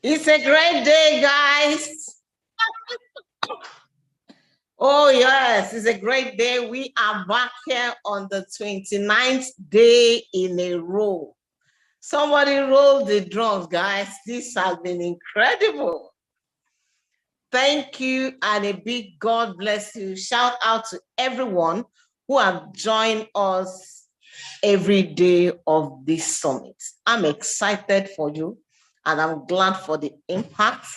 It's a great day, guys. Oh, yes, it's a great day. We are back here on the 29th day in a row. Somebody roll the drums, guys. This has been incredible. Thank you, and a big God bless you. Shout out to everyone who have joined us every day of this summit. I'm excited for you, and I'm glad for the impact,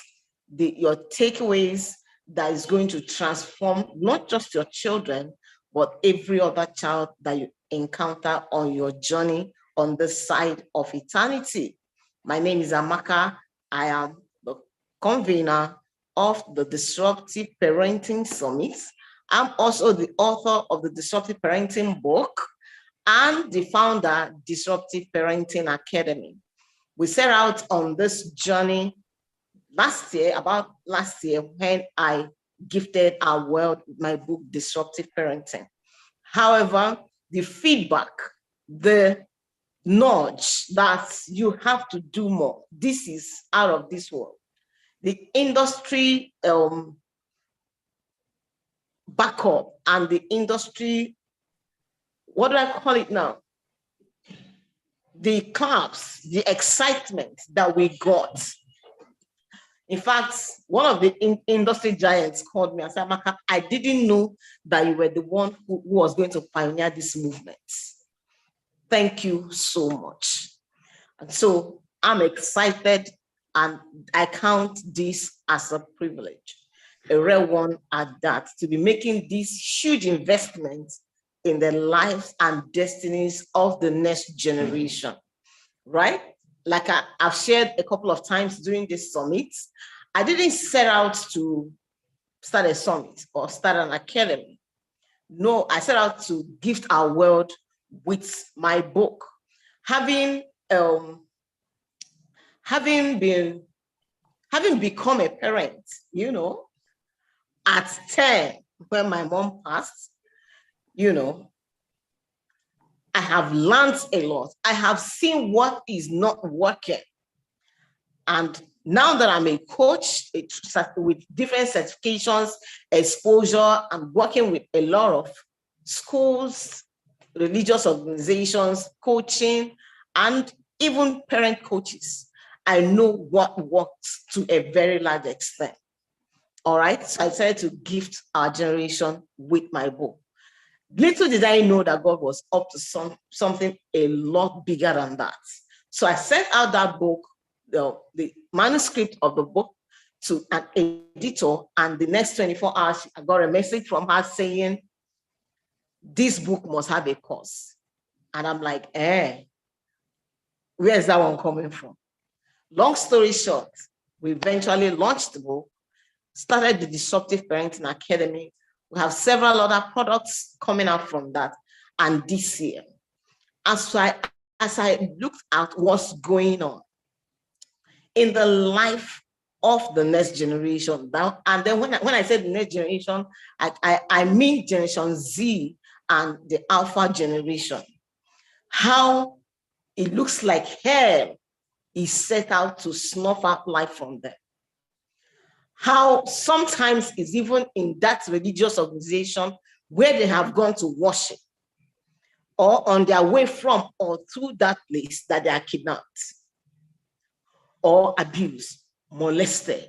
your takeaways that is going to transform not just your children, but every other child that you encounter on your journey on this side of eternity. My name is Amaka. I am the convener of the Disruptive Parenting Summit. I'm also the author of the Disruptive Parenting book and the founder, Disruptive Parenting Academy. We set out on this journey about last year, when I gifted our world my book, Disruptive Parenting. However, the feedback, the nudge that you have to do more, this is out of this world. The industry backup and the industry, what do I call it now? The claps, the excitement that we got. In fact, one of the industry giants called me and said, Amaka, I didn't know that you were the one who was going to pioneer this movement. Thank you so much. And so I'm excited, and I count this as a privilege, a rare one at that, to be making this huge investment in the lives and destinies of the next generation, right? Like I've shared a couple of times during this summit, I didn't set out to start a summit or start an academy. No, I set out to gift our world with my book. Having become a parent, at 10, when my mom passed, I have learned a lot. I have seen what is not working. And now that I'm a coach with different certifications, exposure, and working with a lot of schools, religious organizations, coaching, and even parent coaches, I know what works to a very large extent. All right, so I decided to gift our generation with my book. Little did I know that God was up to something a lot bigger than that. So I sent out that book, the manuscript of the book, to an editor, and the next 24 hours, I got a message from her saying, this book must have a course. And I'm like, where is that one coming from? Long story short, we eventually launched the book, started the Disruptive Parenting Academy. We have several other products coming out from that. And this year, as I looked at what's going on in the life of the next generation, and then when I said the next generation, I mean Generation Z and the Alpha generation, how it looks like hell is set out to snuff out life from them. How sometimes it's even in that religious organization where they have gone to worship, or on their way from or through that place, that they are kidnapped or abused, molested.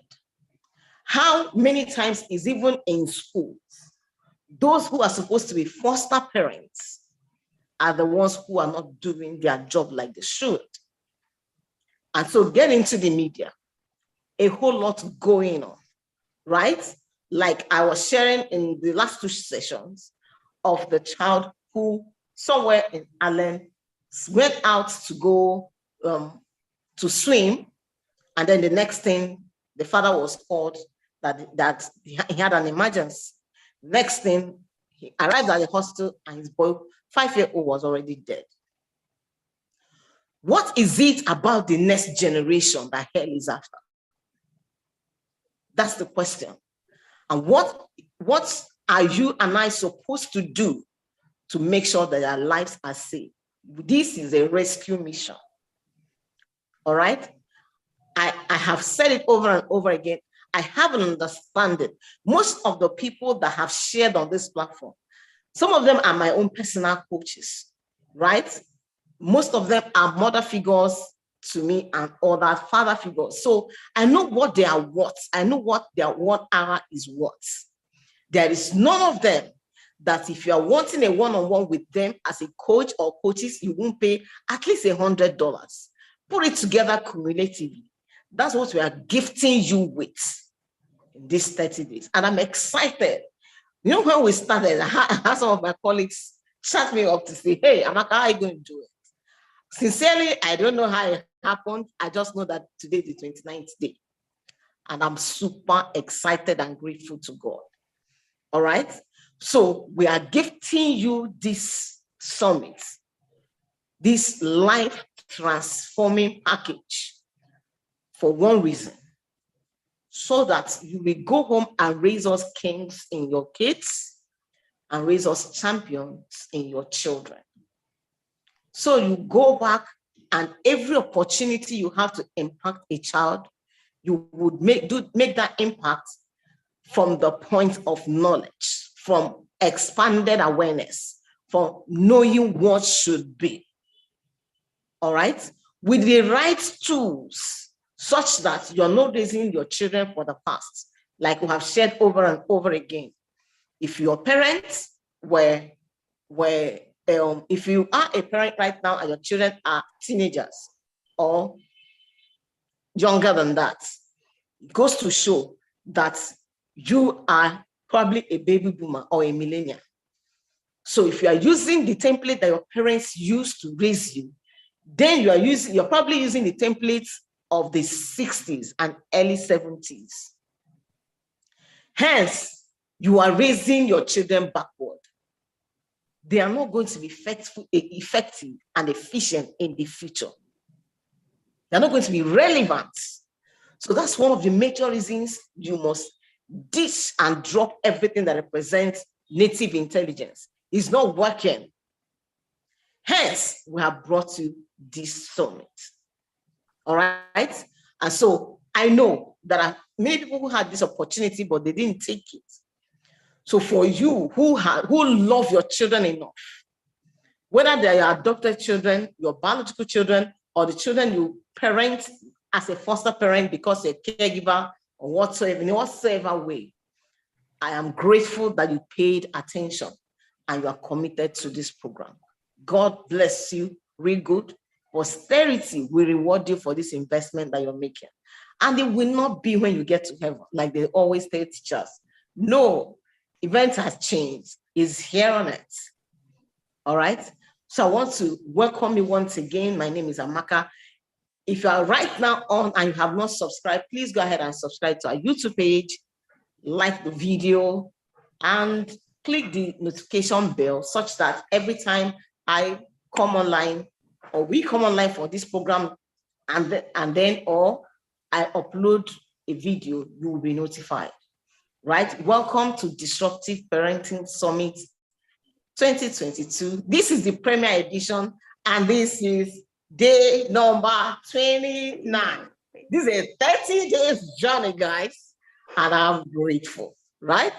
How many times is even in schools, those who are supposed to be foster parents are the ones who are not doing their job like they should. And so get into the media, a whole lot going on, right? Like I was sharing in the last 2 sessions of the child who somewhere in Ireland went out to go to swim, and then the next thing, the father was called that he had an emergency. Next thing, he arrived at the hospital, and his boy, 5-year-old, was already dead. What is it about the next generation that hell is after? That's the question. And what are you and I supposed to do to make sure that our lives are safe? This is a rescue mission. All right. I have said it over and over again. I have an understanding. Most of the people that have shared on this platform, some of them are my own personal coaches, right? Most of them are mother figures to me and other father figures. So I know what they are worth. I know what their 1 hour is worth. There is none of them that if you are wanting a one-on-one with them as a coach or coaches, you won't pay at least $100. Put it together cumulatively. That's what we are gifting you with in these 30 days. And I'm excited. You know, when we started, I had some of my colleagues chat me up to say, hey, Amaka, how are you going to do it? Sincerely, I don't know how it happened. I just know that today is the 29th day. And I'm super excited and grateful to God. All right. So we are gifting you this summit, this life transforming package for one reason, so that you will go home and raise us kings in your kids and raise us champions in your children. So you go back and every opportunity you have to impact a child, you would make that impact from the point of knowledge, from expanded awareness, from knowing what should be. All right? With the right tools, such that you're not raising your children for the past, like we have shared over and over again. If your parents if you are a parent right now and your children are teenagers or younger than that, it goes to show that you are probably a baby boomer or a millennial. So if you are using the template that your parents used to raise you, then you're probably using the templates of the 60s and early 70s. Hence, you are raising your children backward. They are not going to be effective and efficient in the future. They're not going to be relevant. So that's one of the major reasons you must ditch and drop everything that represents native intelligence. It's not working. Hence, we have brought you this summit. All right. And so I know there are many people who had this opportunity, but they didn't take it. So for you who love your children enough, whether they are adopted children, your biological children, or the children you parent as a foster parent because you're a caregiver or whatsoever, in whatsoever way, I am grateful that you paid attention and you are committed to this program. God bless you, real good. Posterity will reward you for this investment that you're making. And it will not be when you get to heaven, like they always tell teachers. No, event has changed. It's here on it. All right. So I want to welcome you once again. My name is Amaka. If you are right now on and you have not subscribed, please go ahead and subscribe to our YouTube page, like the video, and click the notification bell such that every time I come online or we come online for this program and then or I upload a video, you will be notified, right? Welcome to Disruptive Parenting Summit 2022. This is the premier edition and this is day number 29. This is a 30 days journey, guys, and I'm grateful, right?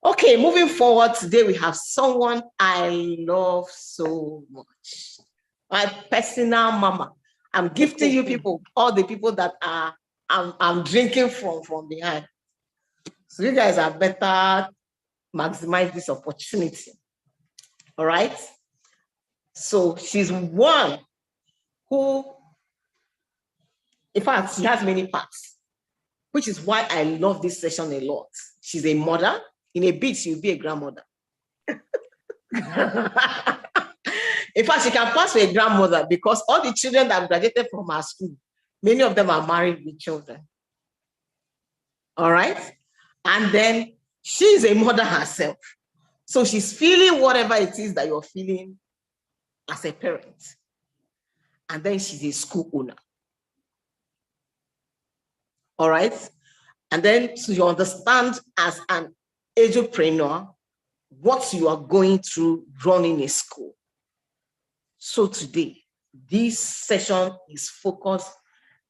Okay, moving forward, today we have someone I love so much. My personal mama. I'm gifting you people, all the people that I'm drinking from behind. So you guys are better maximize this opportunity. All right. So she's one who, in fact, she has many parts, which is why I love this session a lot. She's a mother. In a bit, she'll be a grandmother. In fact, she can pass for a grandmother because all the children that graduated from her school, many of them are married with children. All right. And then she's a mother herself. So she's feeling whatever it is that you're feeling as a parent. And then she's a school owner. All right. And then so you understand as an entrepreneur what you are going through running a school. So today, this session is focused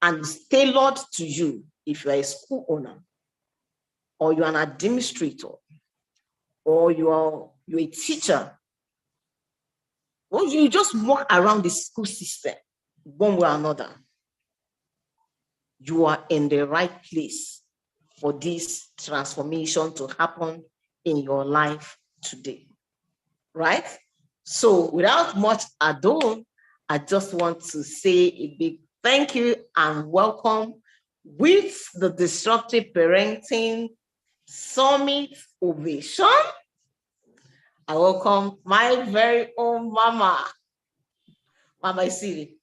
and is tailored to you if you are a school owner, or you're an administrator, or you're a teacher, or you just walk around the school system one way or another. You are in the right place for this transformation to happen in your life today, right? So without much ado, I just want to say a big thank you and welcome with the Disruptive Parenting Summit Ovation. I welcome my very own Mama Esiri.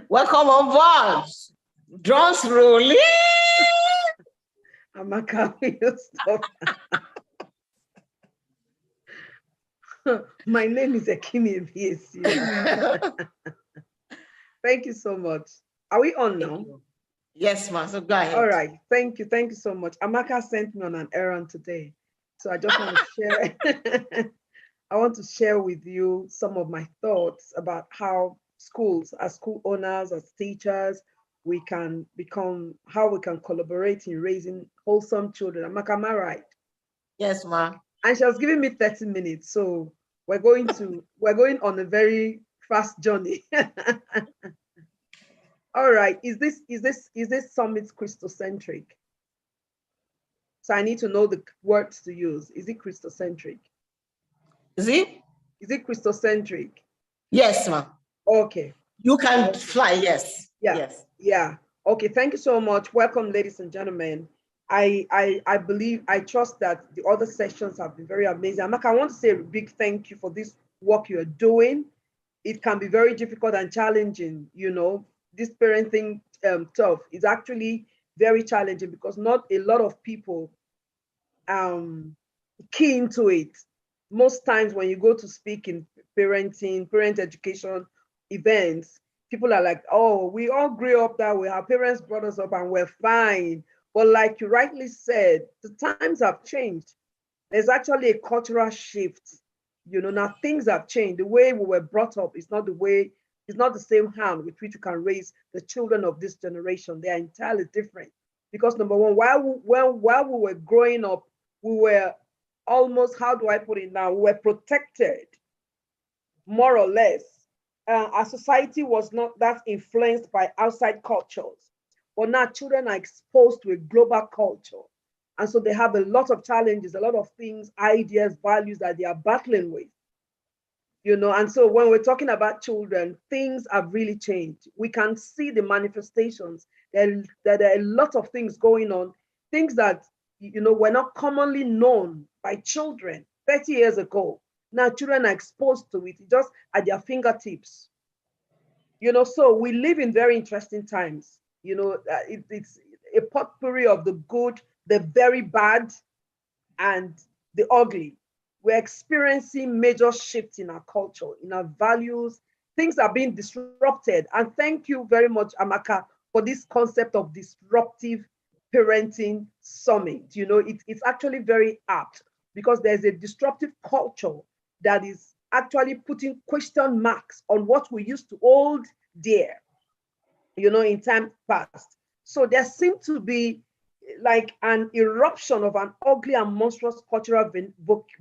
Welcome on board. Drums rolling. Amaka, will you stop? My name is Ekimi Esiri. Thank you so much. Are we on now? Yes, ma'am. So go ahead. All right. Thank you. Thank you so much. Amaka sent me on an errand today. So I just want to share. I want to share with you some of my thoughts about how schools, as school owners, as teachers, we can how we can collaborate in raising wholesome children. Amaka, am I right? Yes, ma'am. And she was giving me 30 minutes. So we're going on a very fast journey. All right. Is this summit Christocentric? So I need to know the words to use. Is it Christocentric? Is it? Is it Christocentric? Yes, ma'am. Okay. You can fly, yes. Yeah. Yes. Yeah. Okay. Thank you so much. Welcome, ladies and gentlemen. I trust that the other sessions have been very amazing. Amaka, I want to say a big thank you for this work you're doing. It can be very difficult and challenging, this parenting stuff is actually very challenging because not a lot of people key into it. Most times when you go to speak in parent education events, people are like, oh, we all grew up that way. Our parents brought us up and we're fine. But like you rightly said, the times have changed. There's actually a cultural shift. Now things have changed. The way we were brought up is not the same hand with which you can raise the children of this generation. They are entirely different. Because number one, while we were growing up, we were almost, how do I put it now? We were protected, more or less. Our society was not that influenced by outside cultures. But now children are exposed to a global culture. And so they have a lot of challenges, a lot of things, ideas, values that they are battling with. And so when we're talking about children, things have really changed. We can see the manifestations. There are a lot of things going on, things that, were not commonly known by children 30 years ago. Now children are exposed to it just at their fingertips. So we live in very interesting times. It's a potpourri of the good, the very bad, and the ugly. We're experiencing major shifts in our culture, in our values. Things are being disrupted. And thank you very much, Amaka, for this concept of disruptive parenting summit. It's actually very apt because there's a disruptive culture that is actually putting question marks on what we used to hold dear, in time past. So there seemed to be like an eruption of an ugly and monstrous cultural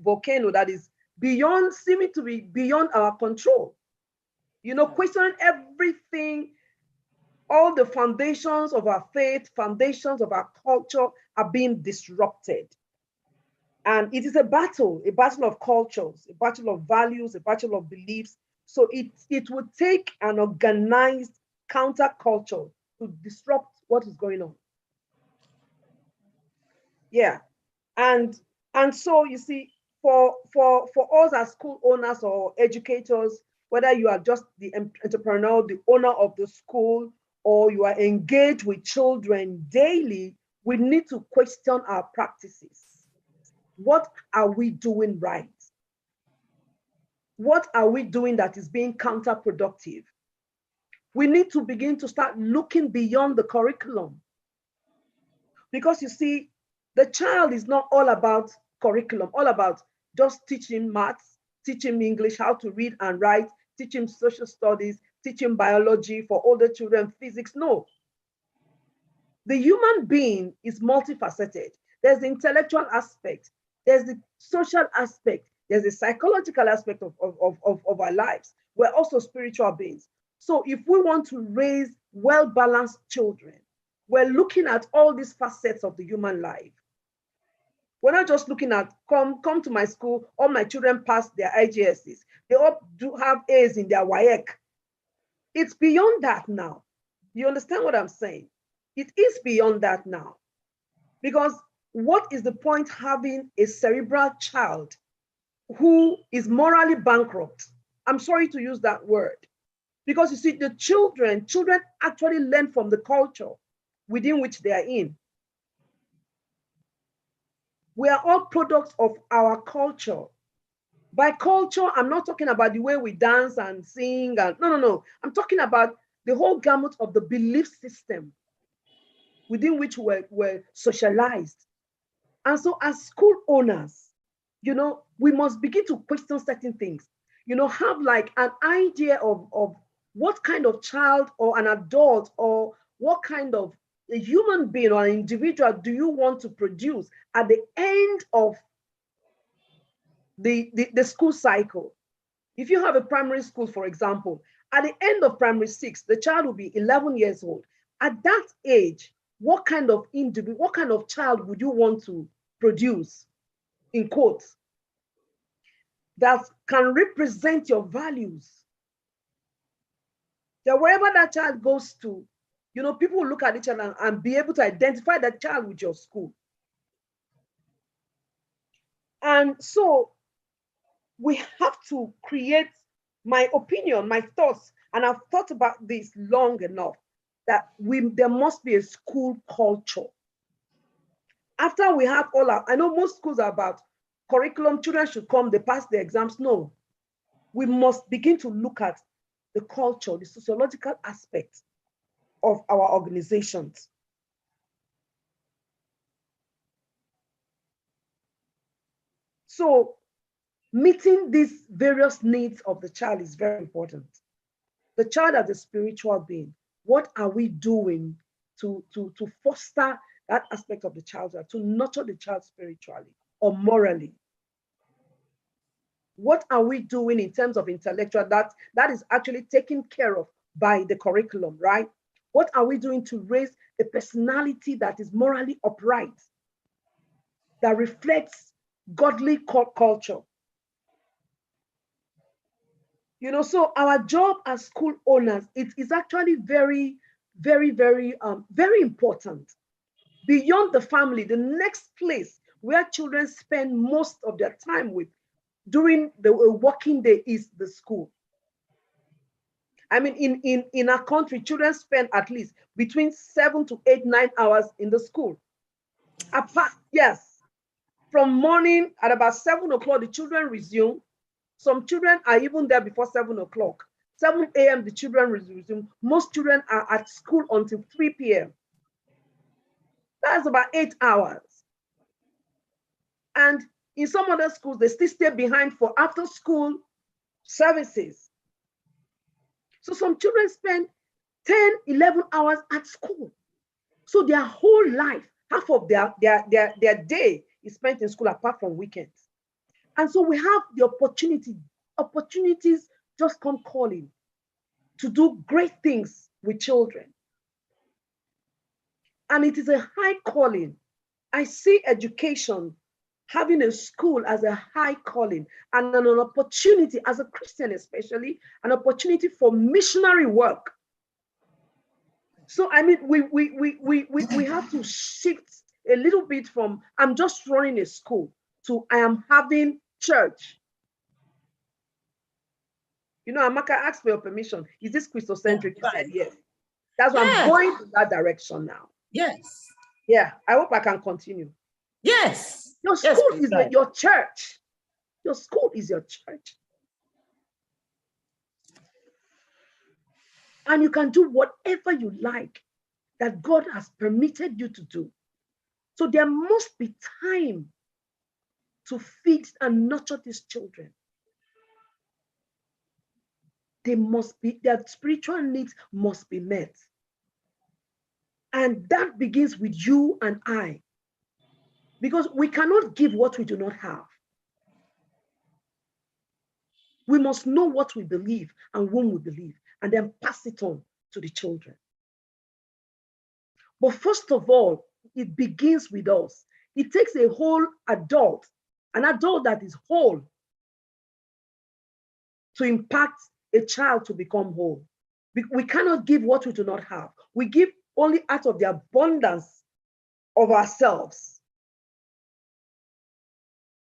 volcano that is seeming to be beyond our control. Questioning everything, all the foundations of our faith, foundations of our culture are being disrupted. And it is a battle of cultures, a battle of values, a battle of beliefs. So it would take an organized counterculture to disrupt what is going on. Yeah. And so you see, for us as school owners or educators, whether you are just the entrepreneur, the owner of the school, or you are engaged with children daily, we need to question our practices. What are we doing right? What are we doing that is being counterproductive? We need to begin to start looking beyond the curriculum. Because you see, the child is not all about curriculum, all about just teaching maths, teaching English, how to read and write, teaching social studies, teaching biology, for older children, physics. No. The human being is multifaceted. There's the intellectual aspect, there's the social aspect, there's the psychological aspect of our lives. We're also spiritual beings. So if we want to raise well-balanced children, we're looking at all these facets of the human life. We're not just looking at come to my school, all my children pass their IGSs. They all do have A's in their WAEC. It's beyond that now. You understand what I'm saying? It is beyond that now. Because what is the point having a cerebral child who is morally bankrupt? I'm sorry to use that word. Because you see, the children actually learn from the culture within which they are in. We are all products of our culture. By culture, I'm not talking about the way we dance and sing. And no. I'm talking about the whole gamut of the belief system within which we're socialized. And so as school owners, we must begin to question certain things, have like an idea of what kind of child or an adult or what kind of a human being or an individual do you want to produce at the end of the school cycle. If you have a primary school, for example, at the end of primary 6, the child will be 11 years old. At that age, what kind of individual, what kind of child would you want to produce, in quotes, that can represent your values? That wherever that child goes to, people will look at each other and be able to identify that child with your school. And so we have to create, my opinion, my thoughts, and I've thought about this long enough, that there must be a school culture. After we have I know most schools are about curriculum, children should come, they pass the exams. No, we must begin to look at the culture, the sociological aspects of our organizations. So meeting these various needs of the child is very important. The child as a spiritual being, what are we doing to foster that aspect of the child, to nurture the child spiritually or morally? What are we doing in terms of intellectual, that is actually taken care of by the curriculum, right? What are we doing to raise a personality that is morally upright, that reflects godly culture? So our job as school owners, it is actually very, very, very, very important. Beyond the family, the next place where children spend most of their time with during the working day is the school. I mean, in our country, children spend at least between 7 to 8, 9 hours in the school. Yes, from morning at about 7 o'clock, the children resume. Some children are even there before 7 o'clock. 7 a.m., the children resume. Most children are at school until 3 p.m. That's about 8 hours. And in some other schools, they still stay behind for after school services. So some children spend 10, 11 hours at school. So their whole life, half of their day is spent in school apart from weekends. And so we have the opportunities just come calling to do great things with children. And it is a high calling. I see education, having a school, as a high calling and an opportunity, as a Christian especially, an opportunity for missionary work. So I mean, we have to shift a little bit from I'm just running a school to I am having church. Amaka asked for your permission. Is this Christocentric? You said yes. That's why I'm going in that direction now. Yes. Yeah, I hope I can continue. Yes. Your school is your church. Your school is your church. And you can do whatever you like that God has permitted you to do. So there must be time to feed and nurture these children. their spiritual needs must be met. And that begins with you and I, because we cannot give what we do not have. We must know what we believe and whom we believe, and then pass it on to the children. But first of all, it begins with us. It takes a whole adult, an adult that is whole, to impact a child to become whole. We cannot give what we do not have. We give only out of the abundance of ourselves.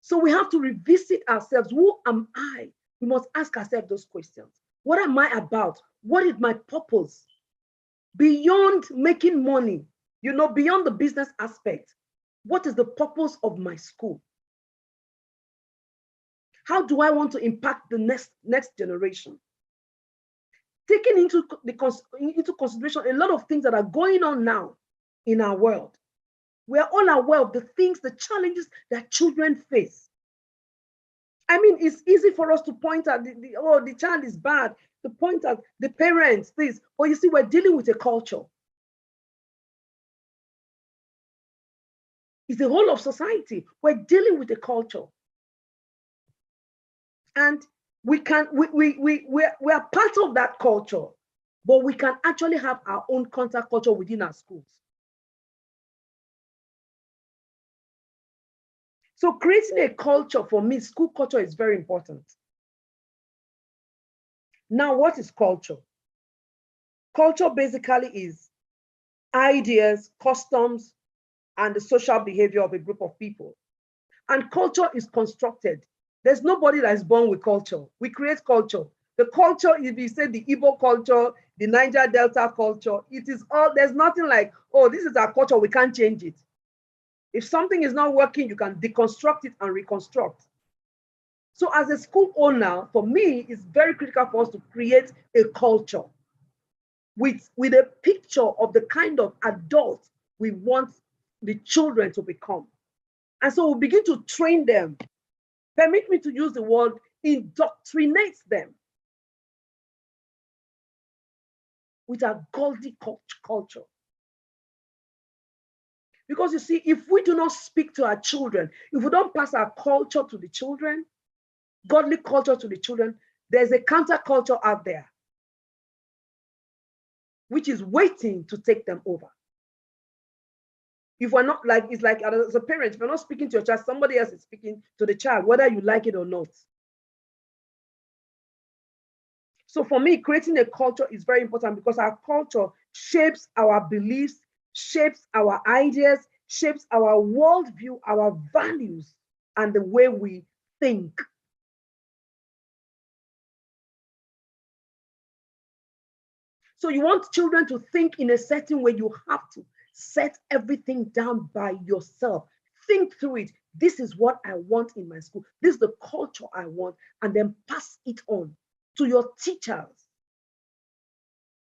So we have to revisit ourselves. Who am I? We must ask ourselves those questions. What am I about? What is my purpose? Beyond making money, beyond the business aspect, what is the purpose of my school? How do I want to impact the next generation? Taking into consideration a lot of things that are going on now in our world. We are all aware of the things, the challenges that children face. I mean, it's easy for us to point at the child is bad, to point at the parents, this. But you see, we're dealing with a culture. It's the whole of society. We're dealing with a culture. And we are part of that culture, but we can actually have our own counterculture within our schools. So creating a culture, for me, school culture is very important. Now, what is culture? Culture basically is ideas, customs, and the social behavior of a group of people. And culture is constructed. There's nobody that is born with culture. We create culture. The culture, if you say the Igbo culture, the Niger Delta culture, it is all, there's nothing like, oh, this is our culture, we can't change it. If something is not working, you can deconstruct it and reconstruct. So as a school owner, for me, it's very critical for us to create a culture with a picture of the kind of adult we want the children to become. And so we begin to train them. Permit me to use the word, indoctrinate them with a godly culture. Because you see, if we do not speak to our children, if we don't pass our culture to the children, godly culture to the children, there's a counterculture out there which is waiting to take them over. If we're not like, it's like as a parent, if you're not speaking to your child, somebody else is speaking to the child, whether you like it or not. So for me, creating a culture is very important because our culture shapes our beliefs, shapes our ideas, shapes our worldview, our values, and the way we think. So you want children to think in a certain way, you have to set everything down by yourself. Think through it. This is what I want in my school. This is the culture I want, and then pass it on to your teachers.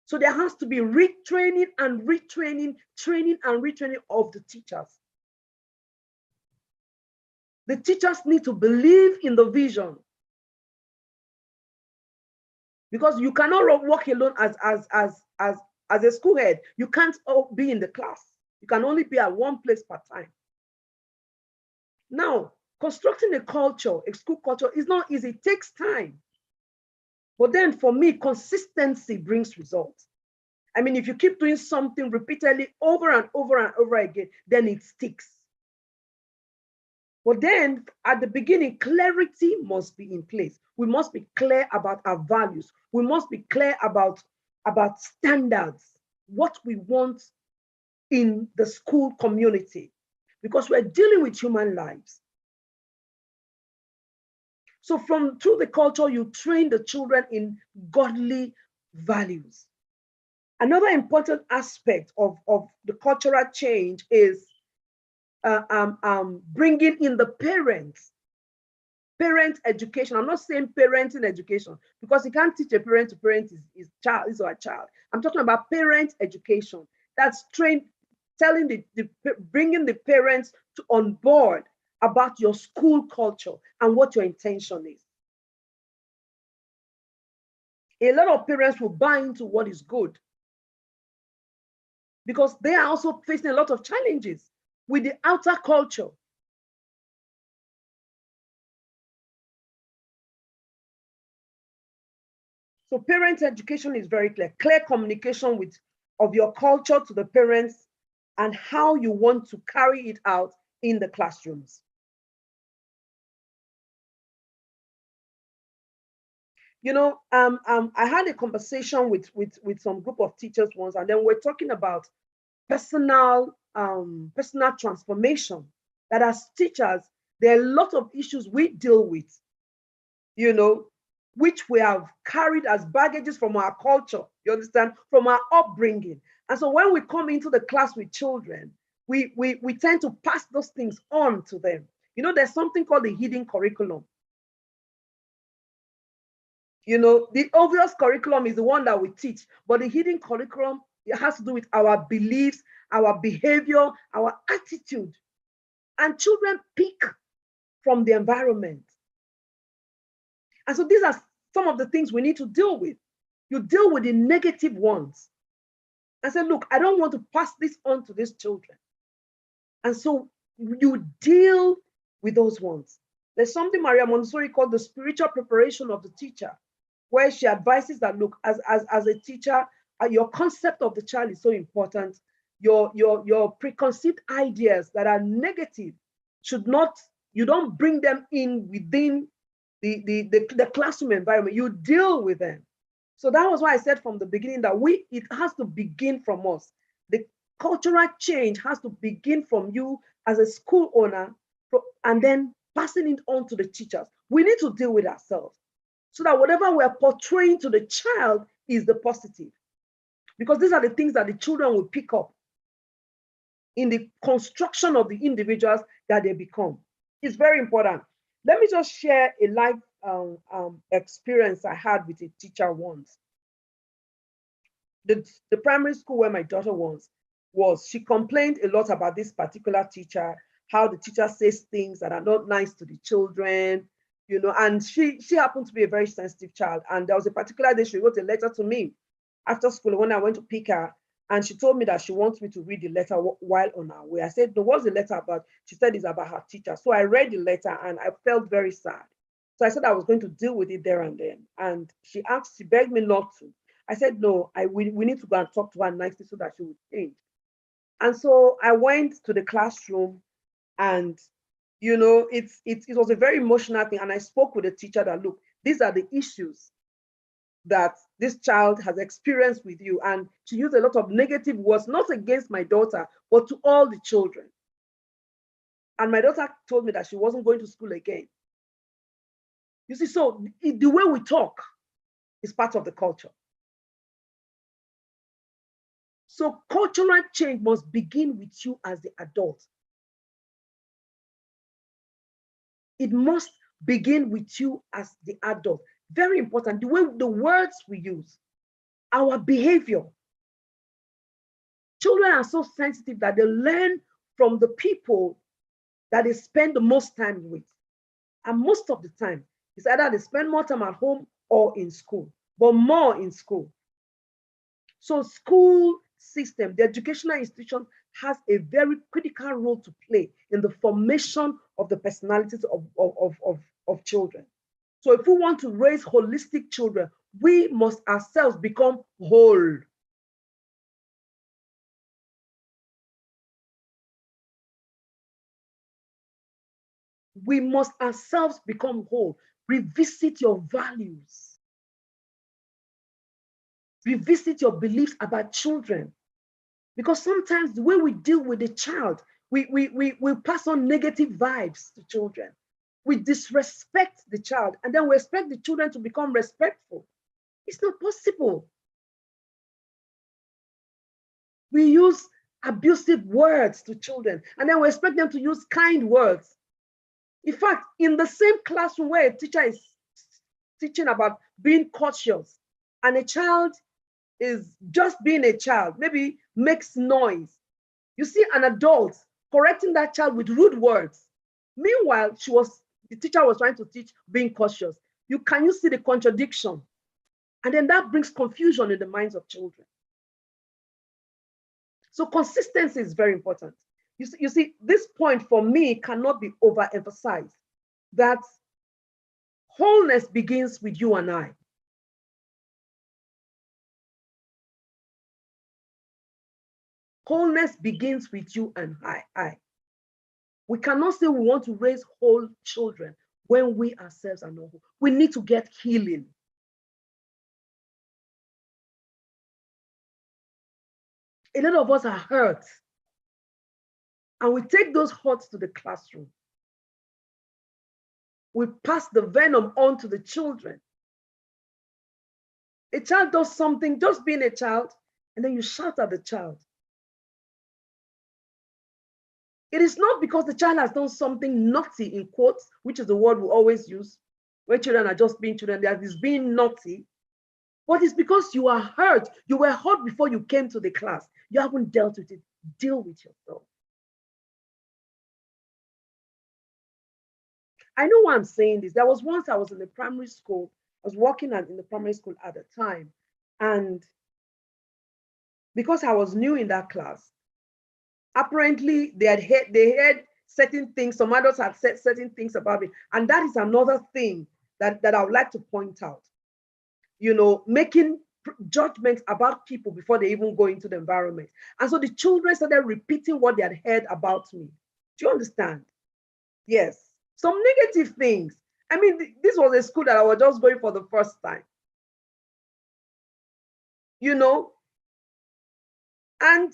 So there has to be retraining and retraining, training and retraining of the teachers. The teachers need to believe in the vision. Because you cannot work alone as a school head. You can't be in the class. You can only be at one place per time. Now, constructing a culture, a school culture, is not easy. It takes time. But then for me, consistency brings results. I mean, if you keep doing something repeatedly over and over and over again, then it sticks. But then at the beginning, clarity must be in place. We must be clear about our values. We must be clear about standards, what we want in the school community, because we're dealing with human lives. So through the culture, you train the children in godly values. Another important aspect of the cultural change is bringing in the parents. Parent education. I'm not saying parenting education, because you can't teach a parent to parent his child, his or her child. I'm talking about parent education. That's bringing the parents on board about your school culture and what your intention is. A lot of parents will buy into what is good because they are also facing a lot of challenges with the outer culture. So parent education is very clear. Clear communication of your culture to the parents and how you want to carry it out in the classrooms. You know, I had a conversation with some group of teachers once, and then we're talking about personal transformation. That as teachers, there are a lot of issues we deal with, you know, which we have carried as baggages from our culture, you understand, from our upbringing. And so when we come into the class with children, we tend to pass those things on to them. You know, there's something called the hidden curriculum. You know, the obvious curriculum is the one that we teach, but the hidden curriculum, it has to do with our beliefs, our behavior, our attitude. And children pick from the environment. And so these are some of the things we need to deal with. You deal with the negative ones and say, look, I don't want to pass this on to these children. And so you deal with those ones. There's something Maria Montessori called the spiritual preparation of the teacher, where she advises that, look, as a teacher, your concept of the child is so important. Your preconceived ideas that are negative should not, you don't bring them in within the classroom environment. You deal with them. So that was why I said from the beginning that it has to begin from us. The cultural change has to begin from you as a school owner, and then passing it on to the teachers. We need to deal with ourselves so that whatever we're portraying to the child is the positive. Because these are the things that the children will pick up in the construction of the individuals that they become. It's very important. Let me just share a life experience I had with a teacher once. The primary school where my daughter was, she complained a lot about this particular teacher, how the teacher says things that are not nice to the children, you know, and she happened to be a very sensitive child. And there was a particular day she wrote a letter to me after school when I went to pick her, and she told me that she wants me to read the letter while on her way. I said, no, what's the letter about? She said it's about her teacher. So I read the letter and I felt very sad. So I said I was going to deal with it there and then. And she begged me not to. I said, no, we need to go and talk to her nicely so that she would change. And so I went to the classroom, and, you know, it was a very emotional thing. And I spoke with the teacher that, look, these are the issues that this child has experienced with you. And she used a lot of negative words, not against my daughter, but to all the children. And my daughter told me that she wasn't going to school again. You see, so the way we talk is part of the culture. So cultural change must begin with you as the adult. It must begin with you as the adult. Very important, the words we use, our behavior. Children are so sensitive that they learn from the people that they spend the most time with. And most of the time, it's either they spend more time at home or in school, but more in school. So school system, the educational institution has a very critical role to play in the formation of the personalities of children. So if we want to raise holistic children, we must ourselves become whole. We must ourselves become whole. Revisit your values. Revisit your beliefs about children. Because sometimes the way we deal with the child, we pass on negative vibes to children. We disrespect the child, and then we expect the children to become respectful. It's not possible. We use abusive words to children, and then we expect them to use kind words. In fact, in the same classroom where a teacher is teaching about being cautious, and a child is just being a child, maybe makes noise, you see an adult correcting that child with rude words. Meanwhile, the teacher was trying to teach being cautious. Can you see the contradiction? And then that brings confusion in the minds of children. So consistency is very important. You see, this point for me cannot be overemphasized, that wholeness begins with you and I. Wholeness begins with you and I. We cannot say we want to raise whole children when we ourselves are not whole. We need to get healing. A lot of us are hurt, and we take those hurts to the classroom. We pass the venom on to the children. A child does something, just being a child, and then you shout at the child. It is not because the child has done something naughty, in quotes, which is the word we always use, where children are just being children, that is being naughty, but it's because you are hurt. You were hurt before you came to the class. You haven't dealt with it. Deal with yourself. I know why I'm saying this. There was once I was in the primary school. I was working in the primary school at the time. And because I was new in that class, apparently they heard certain things. Some adults had said certain things about me. And that is another thing that I would like to point out. You know, making judgments about people before they even go into the environment. And so the children started repeating what they had heard about me. Do you understand? Yes. Some negative things. I mean, this was a school that I was just going for the first time. You know? And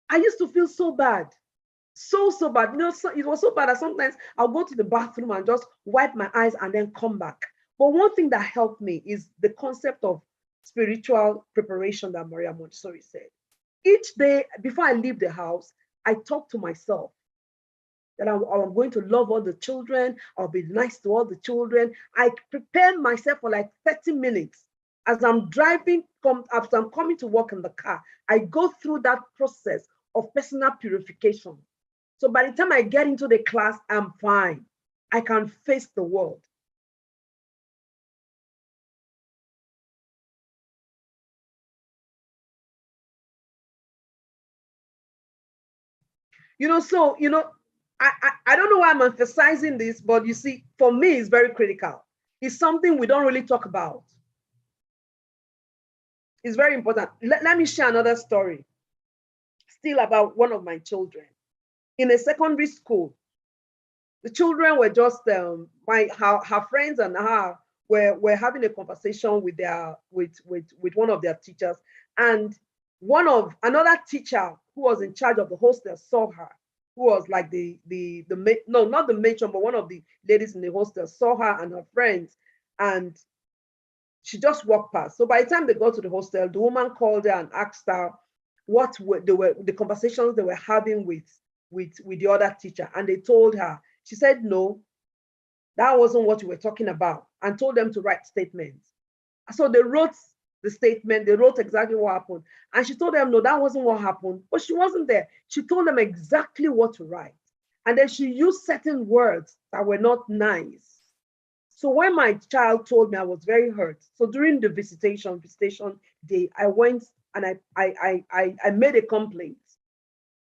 I used to feel so bad. So bad. You know, it was so bad that sometimes I'll go to the bathroom and just wipe my eyes and then come back. But one thing that helped me is the concept of spiritual preparation that Maria Montessori said. Each day before I leave the house, I talk to myself that I'm going to love all the children. I'll be nice to all the children. I prepare myself for like 30 minutes. As I'm driving, as I'm coming to work in the car, I go through that process of personal purification. So by the time I get into the class, I'm fine. I can face the world. You know, so, you know, I don't know why I'm emphasizing this, but you see, for me, it's very critical. It's something we don't really talk about. It's very important. Let me share another story, still about one of my children. In a secondary school, the children were just, her friends and her were having a conversation with one of their teachers. And another teacher who was in charge of the hostel saw her, who was like no, not the matron, but one of the ladies in the hostel saw her and her friends, and she just walked past. So by the time they got to the hostel, the woman called her and asked her what were the conversations they were having with the other teacher. And they told her. She said, no, that wasn't what we were talking about, and told them to write statements. So they wrote the statement, they wrote exactly what happened. And she told them, no, that wasn't what happened. But she wasn't there. She told them exactly what to write. And then she used certain words that were not nice. So when my child told me, I was very hurt. So during the visitation day, I went and I made a complaint.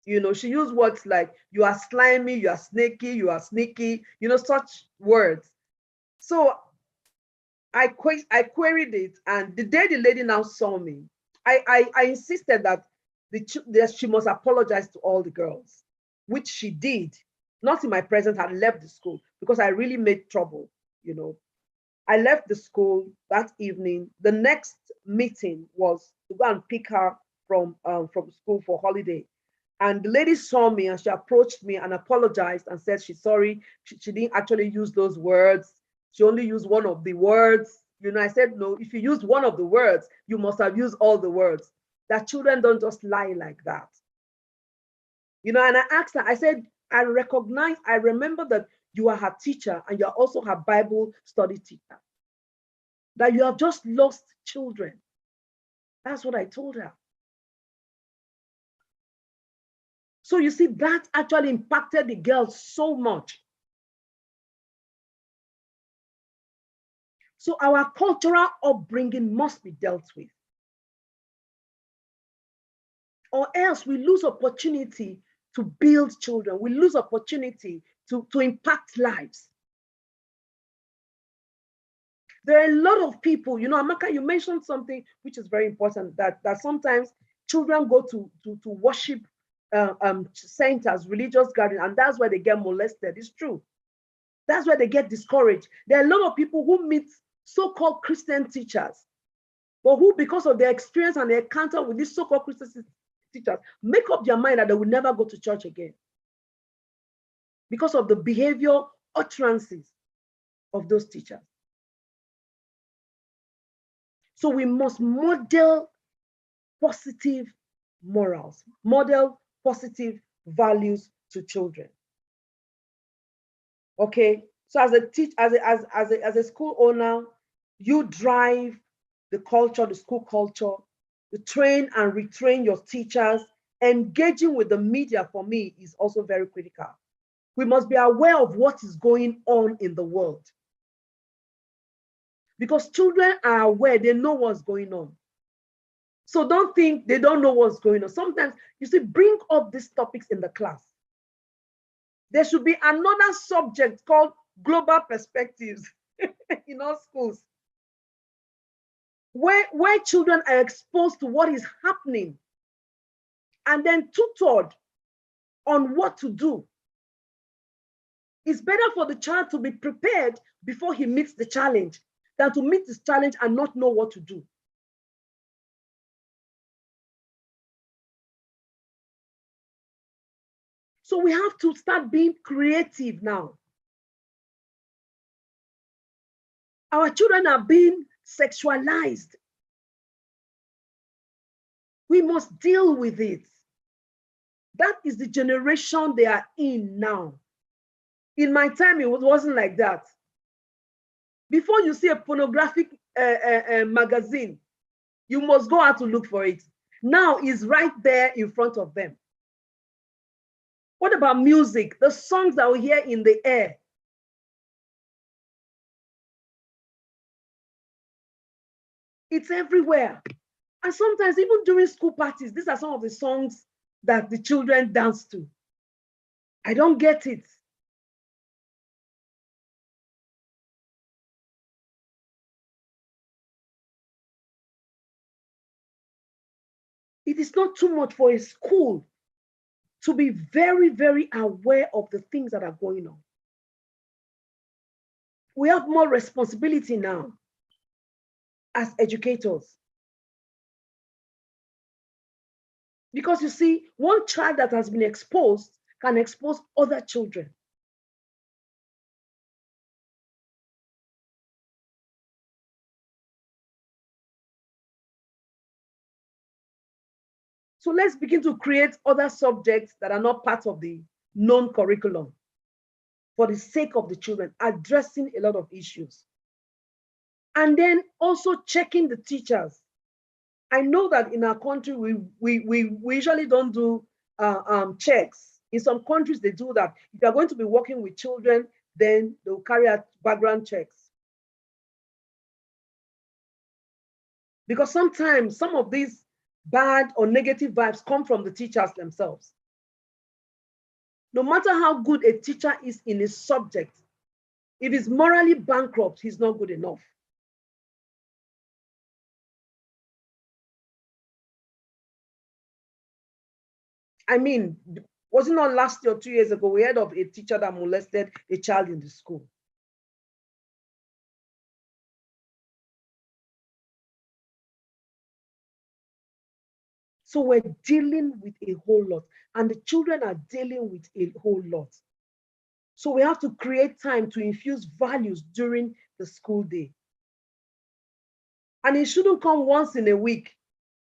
You know, she used words like, you are slimy, you are snaky, you are sneaky, you know, such words. So I queried it, and the day the lady now saw me, I insisted that she must apologize to all the girls, which she did. Not in my presence. I left the school because I really made trouble, you know. I left the school that evening. The next meeting was to go and pick her from school for holiday. And the lady saw me and she approached me and apologized and said she's sorry. She didn't actually use those words. She only used one of the words. You know, I said, no, if you used one of the words, you must have used all the words. That children don't just lie like that. You know, and I asked her, I said, I remember that you are her teacher and you're also her Bible study teacher. That you have just lost children. That's what I told her. So you see, that actually impacted the girls so much. So our cultural upbringing must be dealt with. Or else we lose opportunity to build children. We lose opportunity to impact lives. There are a lot of people, you know, Amaka, you mentioned something which is very important, that sometimes children go to worship centers, religious gatherings, and that's where they get molested. It's true. That's where they get discouraged. There are a lot of people who meet so-called Christian teachers, but who, because of their experience and their encounter with these so-called Christian teachers, make up their mind that they will never go to church again because of the behavior utterances of those teachers. So we must model positive morals, model positive values to children. Okay, so as a school owner, you drive the culture, the school culture, you train and retrain your teachers. Engaging with the media, for me, is also very critical. We must be aware of what is going on in the world, because children are aware, they know what's going on. So don't think they don't know what's going on. Sometimes, you see, bring up these topics in the class. There should be another subject called global perspectives in all schools, where children are exposed to what is happening and then tutored on what to do. It's better for the child to be prepared before he meets the challenge than to meet this challenge and not know what to do. So we have to start being creative now. Our children are being sexualized. We must deal with it. That is the generation they are in now. In my time, it wasn't like that. Before you see a pornographic magazine, you must go out to look for it. Now it's right there in front of them. What about music? The songs that we hear in the air. It's everywhere. And sometimes even during school parties, these are some of the songs that the children dance to. I don't get it. It is not too much for a school to be very, very aware of the things that are going on. We have more responsibility now as educators. Because you see, one child that has been exposed can expose other children. So let's begin to create other subjects that are not part of the known curriculum for the sake of the children, addressing a lot of issues. And then also checking the teachers. I know that in our country, we usually don't do checks. In some countries, they do that. If you're going to be working with children, then they'll carry out background checks. Because sometimes some of these bad or negative vibes come from the teachers themselves. No matter how good a teacher is in a subject, if he's morally bankrupt, he's not good enough. I mean, was it not last year or 2 years ago, we heard of a teacher that molested a child in the school? So we're dealing with a whole lot, and the children are dealing with a whole lot. So we have to create time to infuse values during the school day. And it shouldn't come once in a week.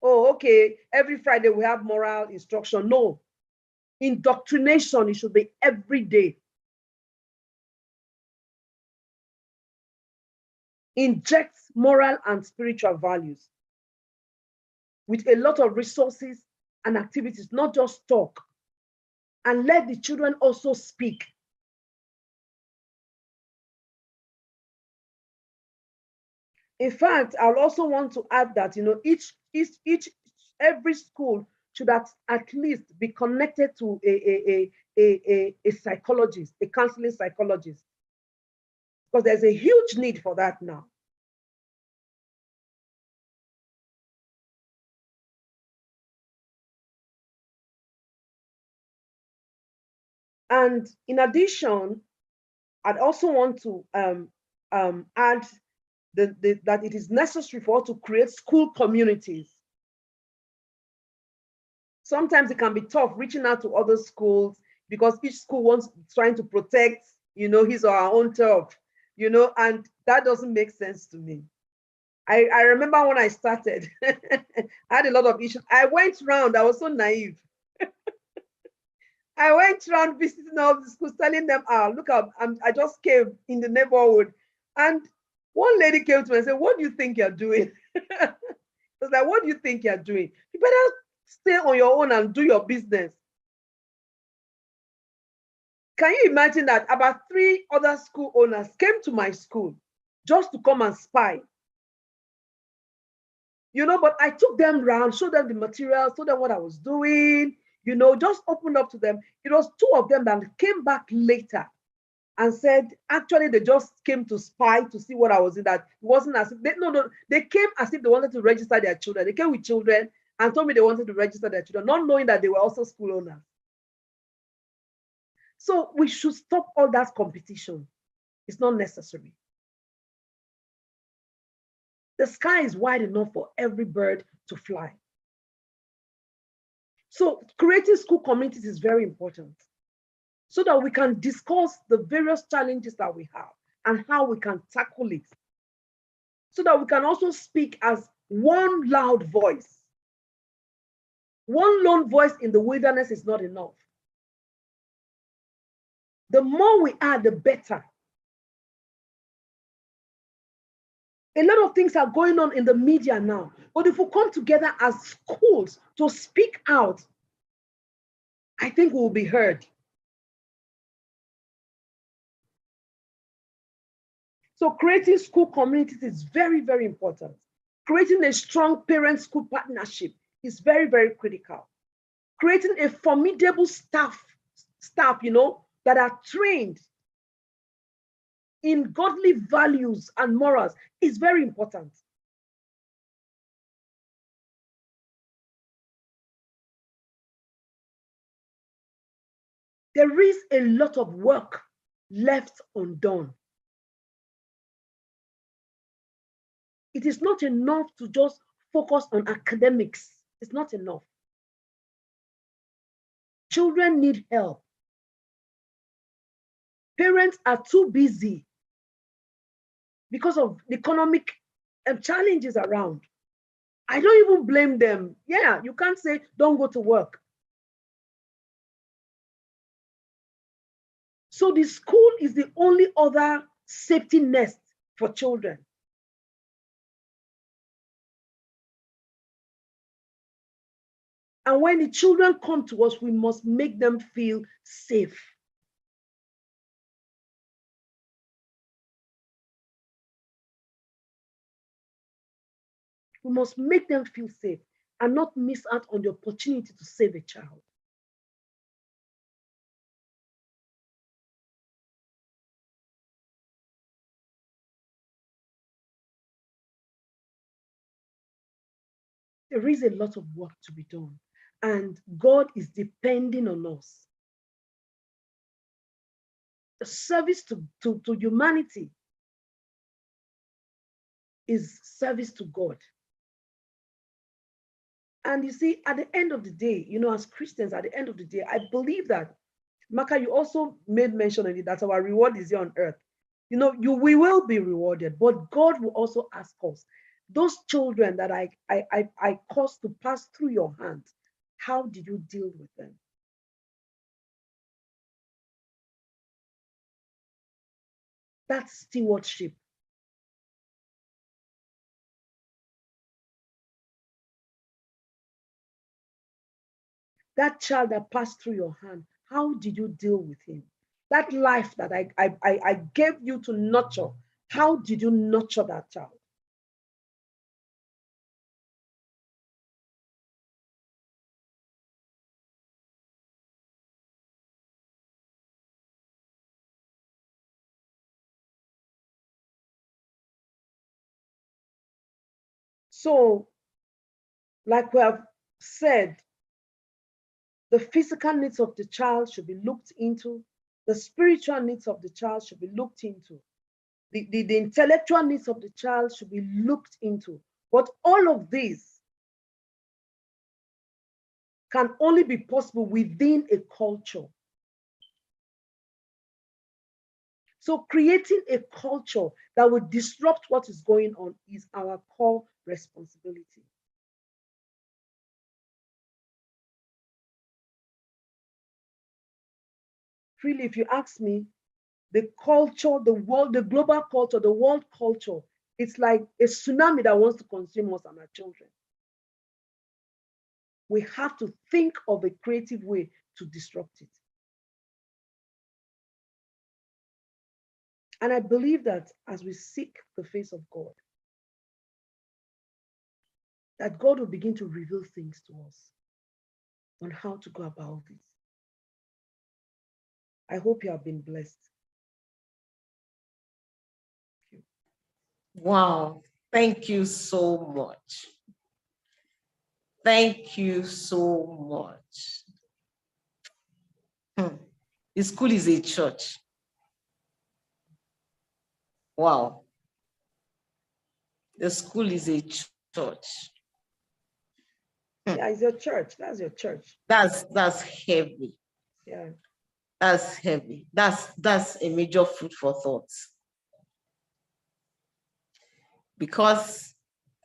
Oh, okay, every Friday we have moral instruction. No, indoctrination, it should be every day. Inject moral and spiritual values with a lot of resources and activities, not just talk. And let the children also speak. In fact, I'll also want to add that, every school should at least be connected to a psychologist, a counseling psychologist, because there's a huge need for that now. And in addition, I'd also want to add that it is necessary for us to create school communities. Sometimes it can be tough reaching out to other schools because each school trying to protect, his or her own turf, and that doesn't make sense to me. I remember when I started, I had a lot of issues. I went around, I was so naive. I went around visiting all the schools, telling them, look, I just came in the neighborhood. And one lady came to me and said, what do you think you're doing? I was like, what do you think you're doing? You better stay on your own and do your business. Can you imagine that about 3 other school owners came to my school just to come and spy? But I took them around, showed them the materials, told them what I was doing, just opened up to them. It was 2 of them that came back later and said, actually, they just came to spy to see what I was in. That it wasn't as if they came as if they wanted to register their children. They came with children and told me they wanted to register their children, not knowing that they were also school owners. So we should stop all that competition. It's not necessary. The sky is wide enough for every bird to fly. So creating school communities is very important so that we can discuss the various challenges that we have and how we can tackle it. So that we can also speak as one loud voice. One lone voice in the wilderness is not enough. The more we are, the better. A lot of things are going on in the media now. But if we come together as schools to speak out, I think we'll be heard. So creating school communities is very, very important. Creating a strong parent-school partnership is very, very critical. Creating a formidable staff, that are trained in godly values and morals is very important. There is a lot of work left undone. It is not enough to just focus on academics. It's not enough. Children need help. Parents are too busy because of the economic challenges around. I don't even blame them. Yeah, you can't say don't go to work. So the school is the only other safety nest for children. And when the children come to us, we must make them feel safe. We must make them feel safe and not miss out on the opportunity to save a child. There is a lot of work to be done, and God is depending on us. The service to humanity is service to God. And you see, at the end of the day, as Christians, at the end of the day, I believe that, Maka, you also made mention of it, that our reward is here on earth. We will be rewarded, but God will also ask us, those children that I caused to pass through your hands, how did you deal with them? That's stewardship. That child that passed through your hand, how did you deal with him? That life that I gave you to nurture, how did you nurture that child? So, like we have said, the physical needs of the child should be looked into. The spiritual needs of the child should be looked into. The intellectual needs of the child should be looked into. But all of this can only be possible within a culture. So creating a culture that will disrupt what is going on is our core responsibility. Really, if you ask me, the culture, the world, the global culture, the world culture, it's like a tsunami that wants to consume us and our children. We have to think of a creative way to disrupt it. And I believe that as we seek the face of God, that God will begin to reveal things to us on how to go about this. I hope you have been blessed. Wow, thank you so much. Thank you so much. The school is a church. Wow. The school is a church. Yeah, it's your church. That's your church. That's heavy. Yeah. That's heavy. That's a major food for thought. Because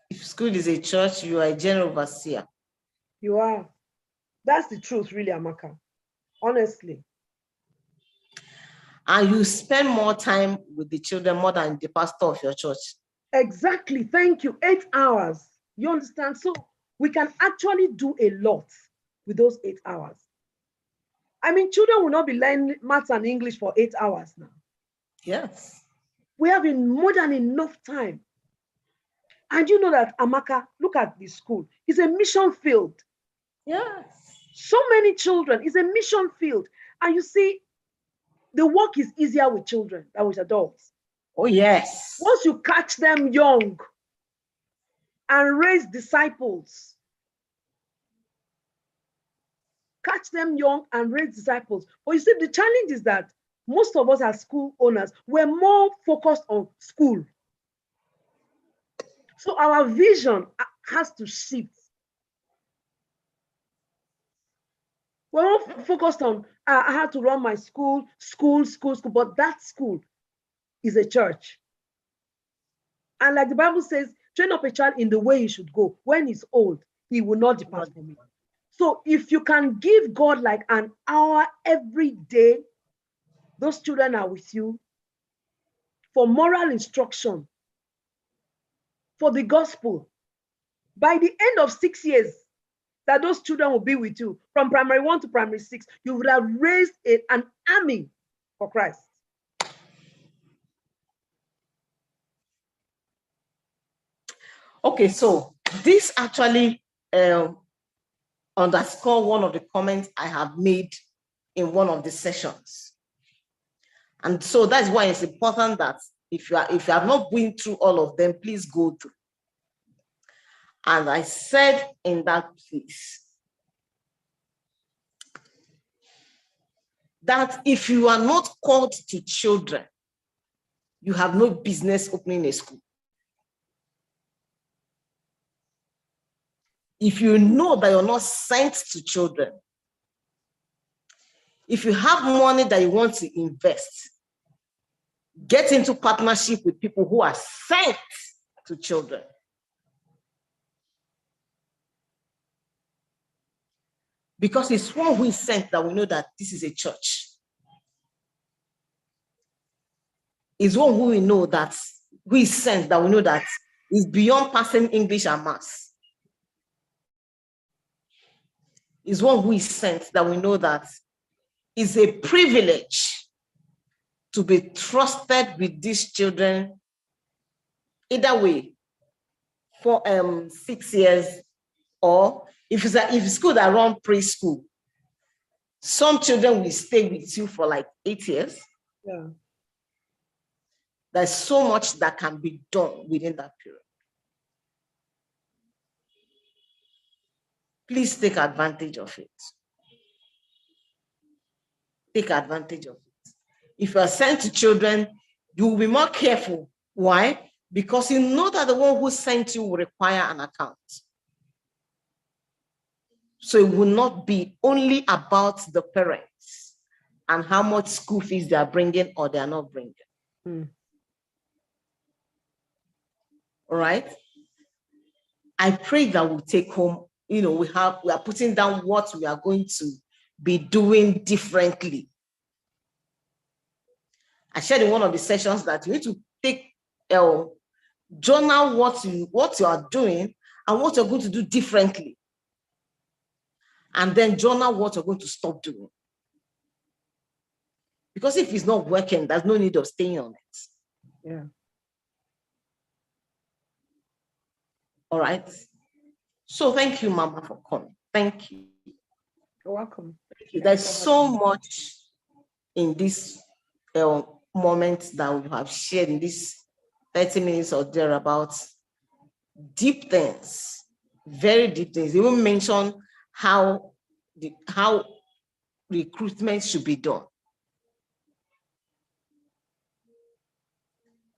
if school is a church, you are a general overseer. You are. That's the truth, really, Amaka. Honestly. And you spend more time with the children more than the pastor of your church. Exactly. Thank you. 8 hours. You understand? So we can actually do a lot with those 8 hours. I mean, children will not be learning maths and English for 8 hours now. Yes. We have more than enough time. And you know that, Amaka, look at the school. It's a mission field. Yes. So many children. It's a mission field. And you see, the work is easier with children than with adults. Oh, yes. Once you catch them young and raise disciples, catch them young and raise disciples. But you see, the challenge is that most of us as school owners, we're more focused on school. So our vision has to shift. We're all focused on I have to run my school, but that school is a church. And like the Bible says, train up a child in the way he should go. When he's old, he will not depart from it. So if you can give God like an hour every day, those children are with you for moral instruction, for the gospel. By the end of 6 years, that those children will be with you from primary 1 to primary 6, you would have raised an army for Christ. Okay, so this actually underscore one of the comments I have made in one of the sessions. And so that's why it's important that if you have not been through all of them, please go through. And I said in that place that if you are not called to children, you have no business opening a school. If you know that you're not sent to children, if you have money that you want to invest, get into partnership with people who are sent to children. Because it's one who is sent that we know that this is a church. It's one who we know that who is sent that we know that is beyond passing English and maths. It's one who is sent that we know that is a privilege to be trusted with these children either way for 6 years, or if it's school that run preschool, some children will stay with you for like 8 years. Yeah. There's so much that can be done within that period. Please take advantage of it. Take advantage of it. If you are sent to children, you will be more careful. Why? Because you know that the one who sent you will require an account. So it will not be only about the parents and how much school fees they are bringing or they are not bringing. All right. I pray that we'll take home, we are putting down what we are going to be doing differently. I shared in one of the sessions that you need to take journal what you are doing and what you're going to do differently. And then journal what you're going to stop doing. Because if it's not working, there's no need of staying on it. Yeah. All right. So thank you, Mama, for coming. Thank you. You're welcome. Thank you. There's so much in this moment that we have shared in this 30 minutes or thereabouts. Deep things, very deep things. You will mention how recruitment should be done.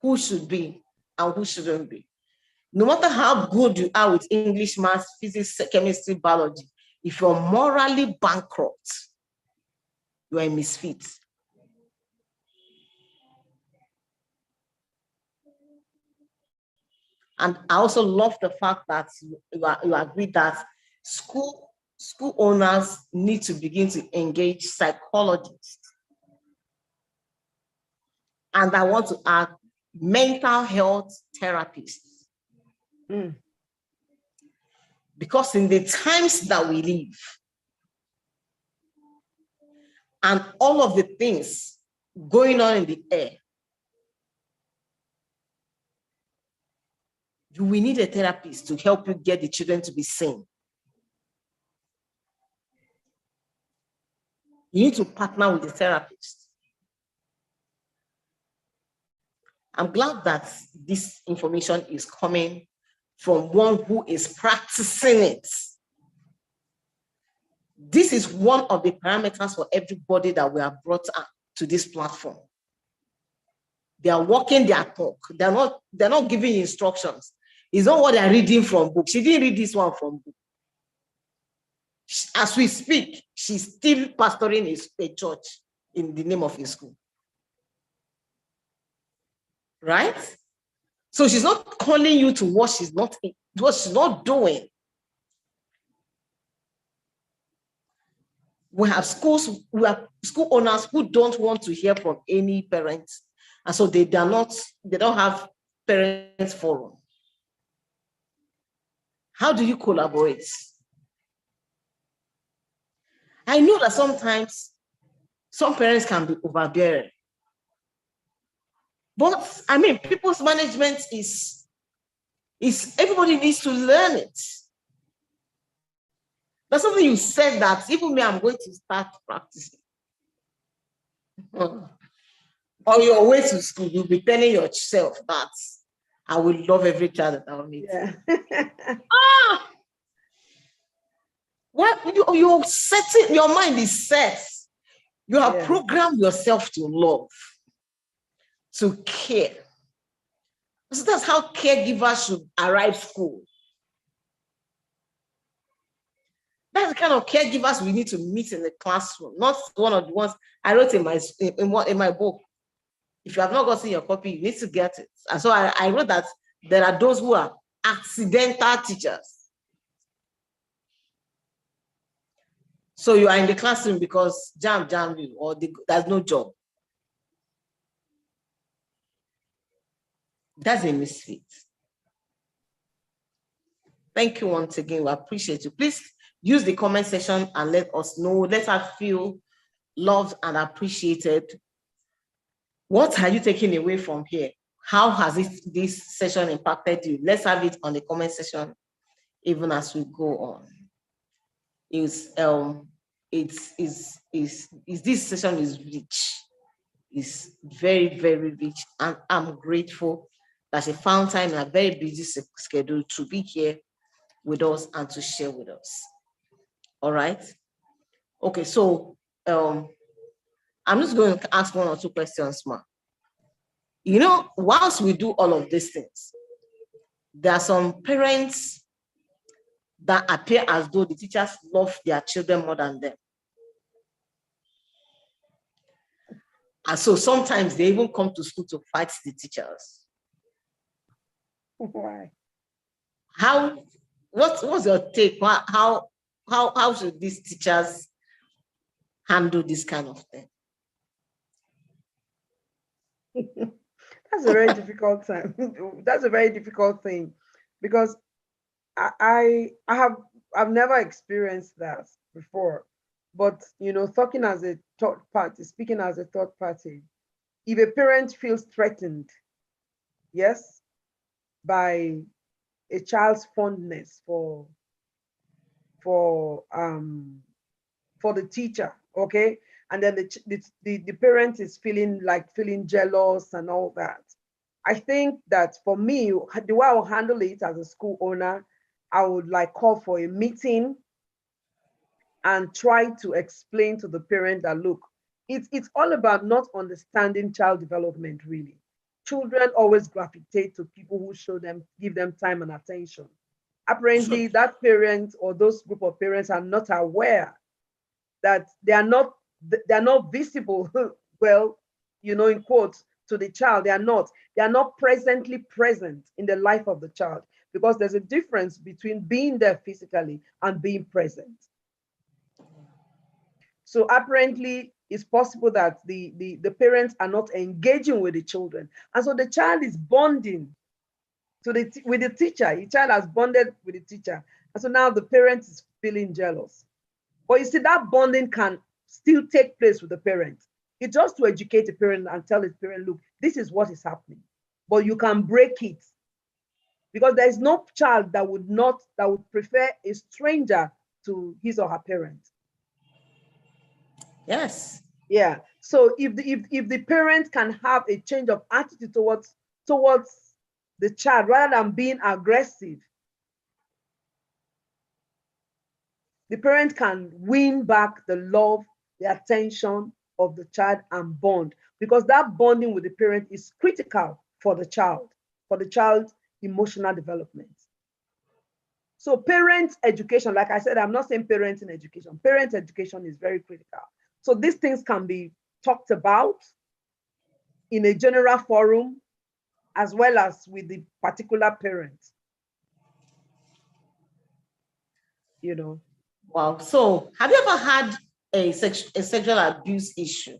Who should be and who shouldn't be. No matter how good you are with English, math, physics, chemistry, biology, if you're morally bankrupt, you are a misfit. And I also love the fact that you agree that school owners need to begin to engage psychologists. And I want to add mental health therapists. Because in the times that we live, and all of the things going on in the air, you will need a therapist to help you get the children to be sane. You need to partner with a therapist. I'm glad that this information is coming from one who is practicing it. This is one of the parameters for everybody that we have brought up to this platform. They are walking their talk. They're not giving instructions. It's not what they're reading from books. She didn't read this one from book. As we speak, she's still pastoring a church in the name of a school. Right? So she's not calling you to what she's not doing. We have school owners who don't want to hear from any parents, and so they don't have parents forum. How do you collaborate? I know that sometimes some parents can be overbearing. But I mean, people's management is everybody needs to learn it. That's something you said that even me, I'm going to start practicing. On your way to school, you'll be telling yourself that I will love every child that I'll meet. Yeah. What you're setting, your mind is set. You have programmed yourself to love, to care. So that's how caregivers should arrive school. That's the kind of caregivers we need to meet in the classroom, not one of the ones I wrote in my book. If you have not gotten your copy, you need to get it. And so I wrote that there are those who are accidental teachers. So you are in the classroom because jam you, or there's no job. That's a misfit. Thank you once again. We appreciate you. Please use the comment section and let us know. Let us feel loved and appreciated. What are you taking away from here? How has this session impacted you? Let's have it on the comment section, even as we go on. This session is rich. It's very, very rich, and I'm grateful that she found time in a very busy schedule to be here with us and to share with us. All right. Okay, so I'm just going to ask one or two questions, ma. You know, whilst we do all of these things, there are some parents that appear as though the teachers love their children more than them. And so sometimes they even come to school to fight the teachers. Why? What's your take? How should these teachers handle this kind of thing? That's a very difficult time. That's a very difficult thing, because I've never experienced that before. But talking as a third party, speaking as a third party, if a parent feels threatened, yes, by a child's fondness for the teacher, okay, and then the parent is feeling jealous and all that, I think that for me, the way I'll handle it as a school owner, I would call for a meeting and try to explain to the parent that, look, it's all about not understanding child development, really. Children always gravitate to people who give them time and attention. Apparently, that parent or those group of parents are not aware that they are not visible, well, in quotes, to the child. They are not presently present in the life of the child, because there's a difference between being there physically and being present. So apparently, it's possible that the parents are not engaging with the children, and so the child is bonding with the teacher. The child has bonded with the teacher, and so now the parent is feeling jealous. But you see, that bonding can still take place with the parent. It's just to educate the parent and tell the parent, look, this is what is happening. But you can break it, because there is no child that would prefer a stranger to his or her parent. Yes. Yeah. So if the parent can have a change of attitude towards the child, rather than being aggressive, the parent can win back the love, the attention of the child, and bond, because that bonding with the parent is critical for the child's emotional development. So parent education, like I said, I'm not saying parenting education. Parent education is very critical. So these things can be talked about in a general forum, as well as with the particular parent. Wow. So have you ever had a sexual abuse issue?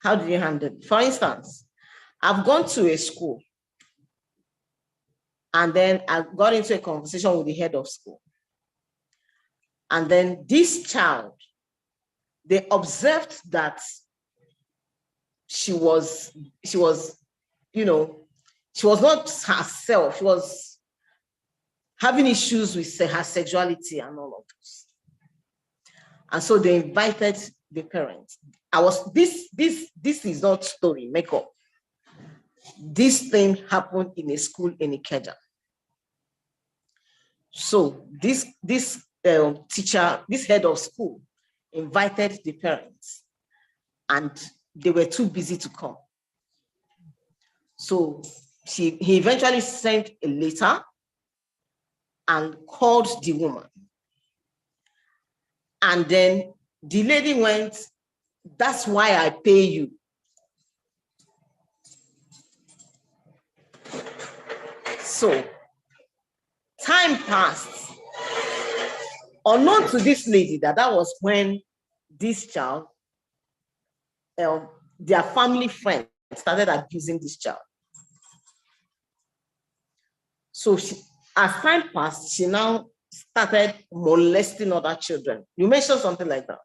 How do you handle it? For instance, I've gone to a school, and then I got into a conversation with the head of school. And then this child, they observed that she was not herself. She was having issues with her sexuality and all of this. And so they invited the parents. This is not story makeup. This thing happened in a school in Ikeja. So this teacher, this head of school, invited the parents, and they were too busy to come. So he eventually sent a letter and called the woman. And then the lady went, "That's why I pay you." So time passed. Unknown to this lady, that was when this child, their family friend, started abusing this child. So as time passed, she now started molesting other children. You mentioned something like that.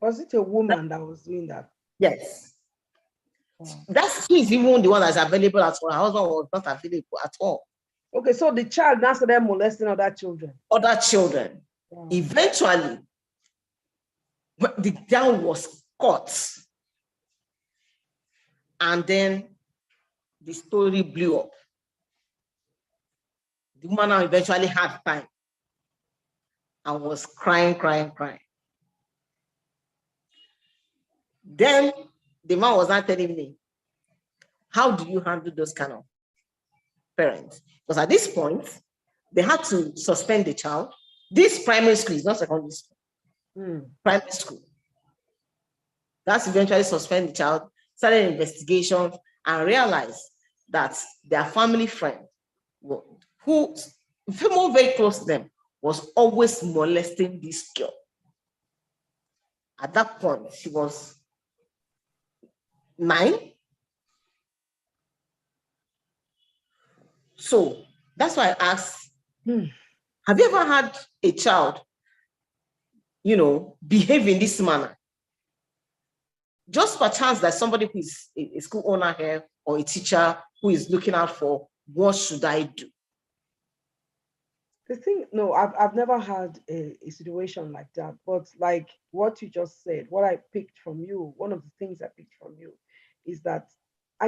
Was it a woman that was doing that? Yes. She is even the one that's available at all. Her husband was not available at all. Okay, so the child now started molesting other children. Other children. Wow. Eventually, the girl was caught. And then the story blew up. The woman now eventually had time and was crying. Then the man was not telling me, how do you handle those kind of parents? Because at this point, they had to suspend the child. This primary school is not secondary school. Primary school. That's eventually suspend the child, started an investigation, and realized that their family friend, who female very close to them, was always molesting this girl. At that point, she was 9. So that's why I asked, have you ever had a child, behave in this manner? Just by chance that somebody who is a school owner here or a teacher who is looking out for, what should I do? The thing, no, I've never had a situation like that, but like what you just said, what I picked from you, one of the things I picked from you is that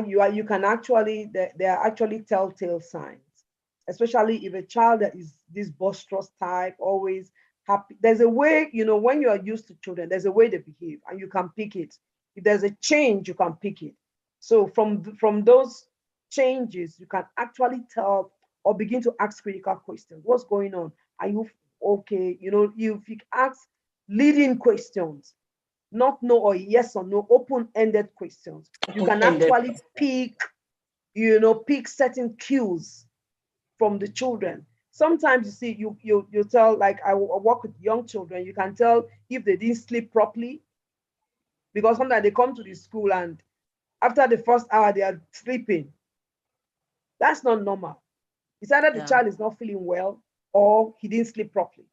you can actually, there are actually telltale signs, especially if a child that is this boisterous type, always happy. There's a way, when you are used to children, there's a way they behave and you can pick it. If there's a change, you can pick it. So from those changes, you can actually tell or begin to ask critical questions. What's going on? Are you okay? If you ask leading questions, not no or yes or no, open-ended questions, you can actually pick certain cues from the children. Sometimes you see, you tell, like I work with young children, you can tell if they didn't sleep properly, because sometimes they come to the school and after the first hour they are sleeping. That's not normal. It's either the child is not feeling well or he didn't sleep properly.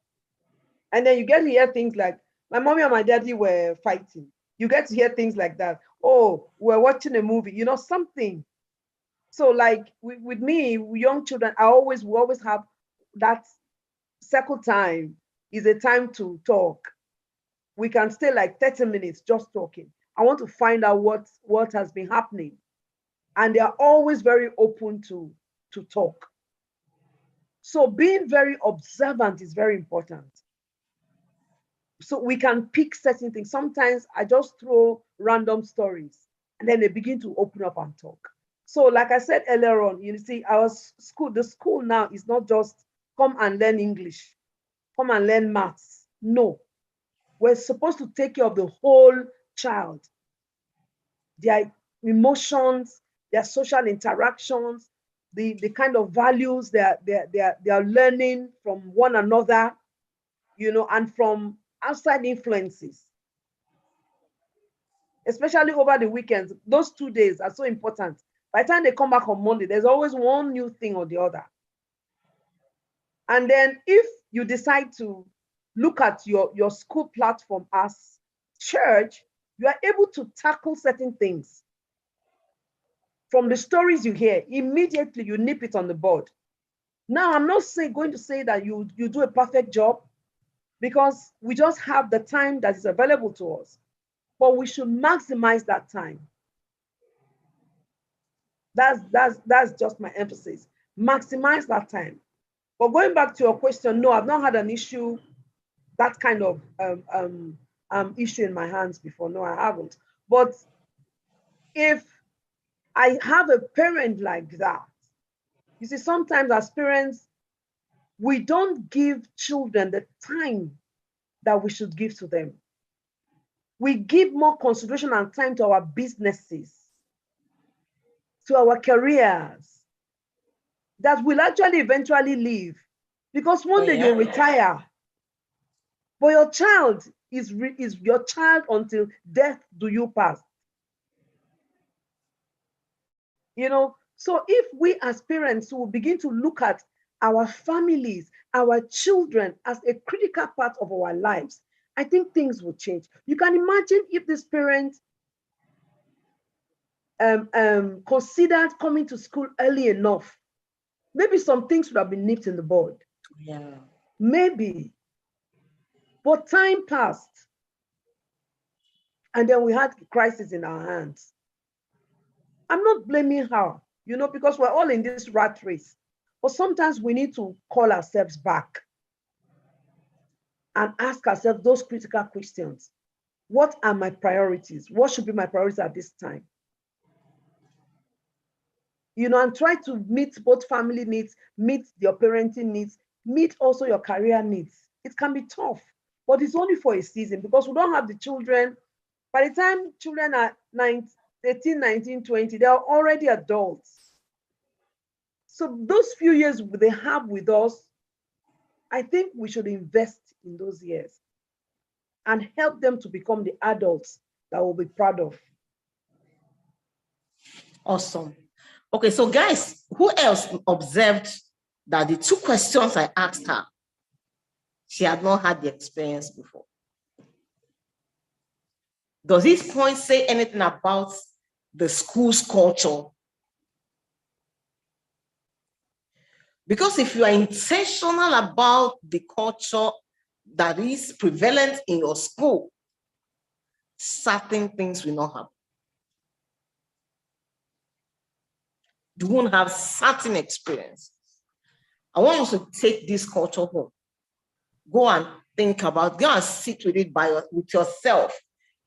And then you get to hear things like, my mommy and my daddy were fighting. You get to hear things like that. Oh, we're watching a movie, something. So like with me, young children, we always have that circle time is a time to talk. We can stay like 30 minutes just talking. I want to find out what has been happening. And they are always very open to talk. So being very observant is very important. So we can pick certain things. Sometimes I just throw random stories and then they begin to open up and talk. So like I said earlier on, you see, the school now is not just come and learn English, come and learn maths. No, we're supposed to take care of the whole child, their emotions, their social interactions, the kind of values they are learning from one another, and from outside influences. Especially over the weekends, those 2 days are so important. By the time they come back on Monday, there's always one new thing or the other. And then if you decide to look at your school platform as church, you are able to tackle certain things. From the stories you hear, immediately you nip it on the board. Now, I'm not going to say that you do a perfect job, because we just have the time that is available to us, but we should maximize that time. That's just my emphasis. Maximize that time. But going back to your question, no, I've not had an issue, that kind of issue in my hands before. No, I haven't. But if I have a parent like that, you see, sometimes as parents, we don't give children the time that we should give to them. We give more consideration and time to our businesses, to our careers, that will actually eventually leave, because one day you'll retire. But your child is your child until death do you pass. So if we as parents will begin to look at our families, our children as a critical part of our lives, I think things will change. You can imagine if this parent considered coming to school early enough, maybe some things would have been nipped in the bud. Yeah. Maybe. But time passed. And then we had crisis in our hands. I'm not blaming her, because we're all in this rat race. But sometimes we need to call ourselves back. and ask ourselves those critical questions. What are my priorities? What should be my priorities at this time? And try to meet both family needs, meet your parenting needs, meet also your career needs. It can be tough, but it's only for a season, because we don't have the children. By the time children are 18, 19, 20, they are already adults. So those few years they have with us, I think we should invest in those years and help them to become the adults that we'll be proud of. Awesome. Okay, so guys, who else observed that the two questions I asked her, she had not had the experience before? Does this point say anything about the school's culture? Because if you are intentional about the culture that is prevalent in your school, certain things will not happen. You won't have certain experiences. I want you to take this culture home. Go and think about, go and sit with it with yourself.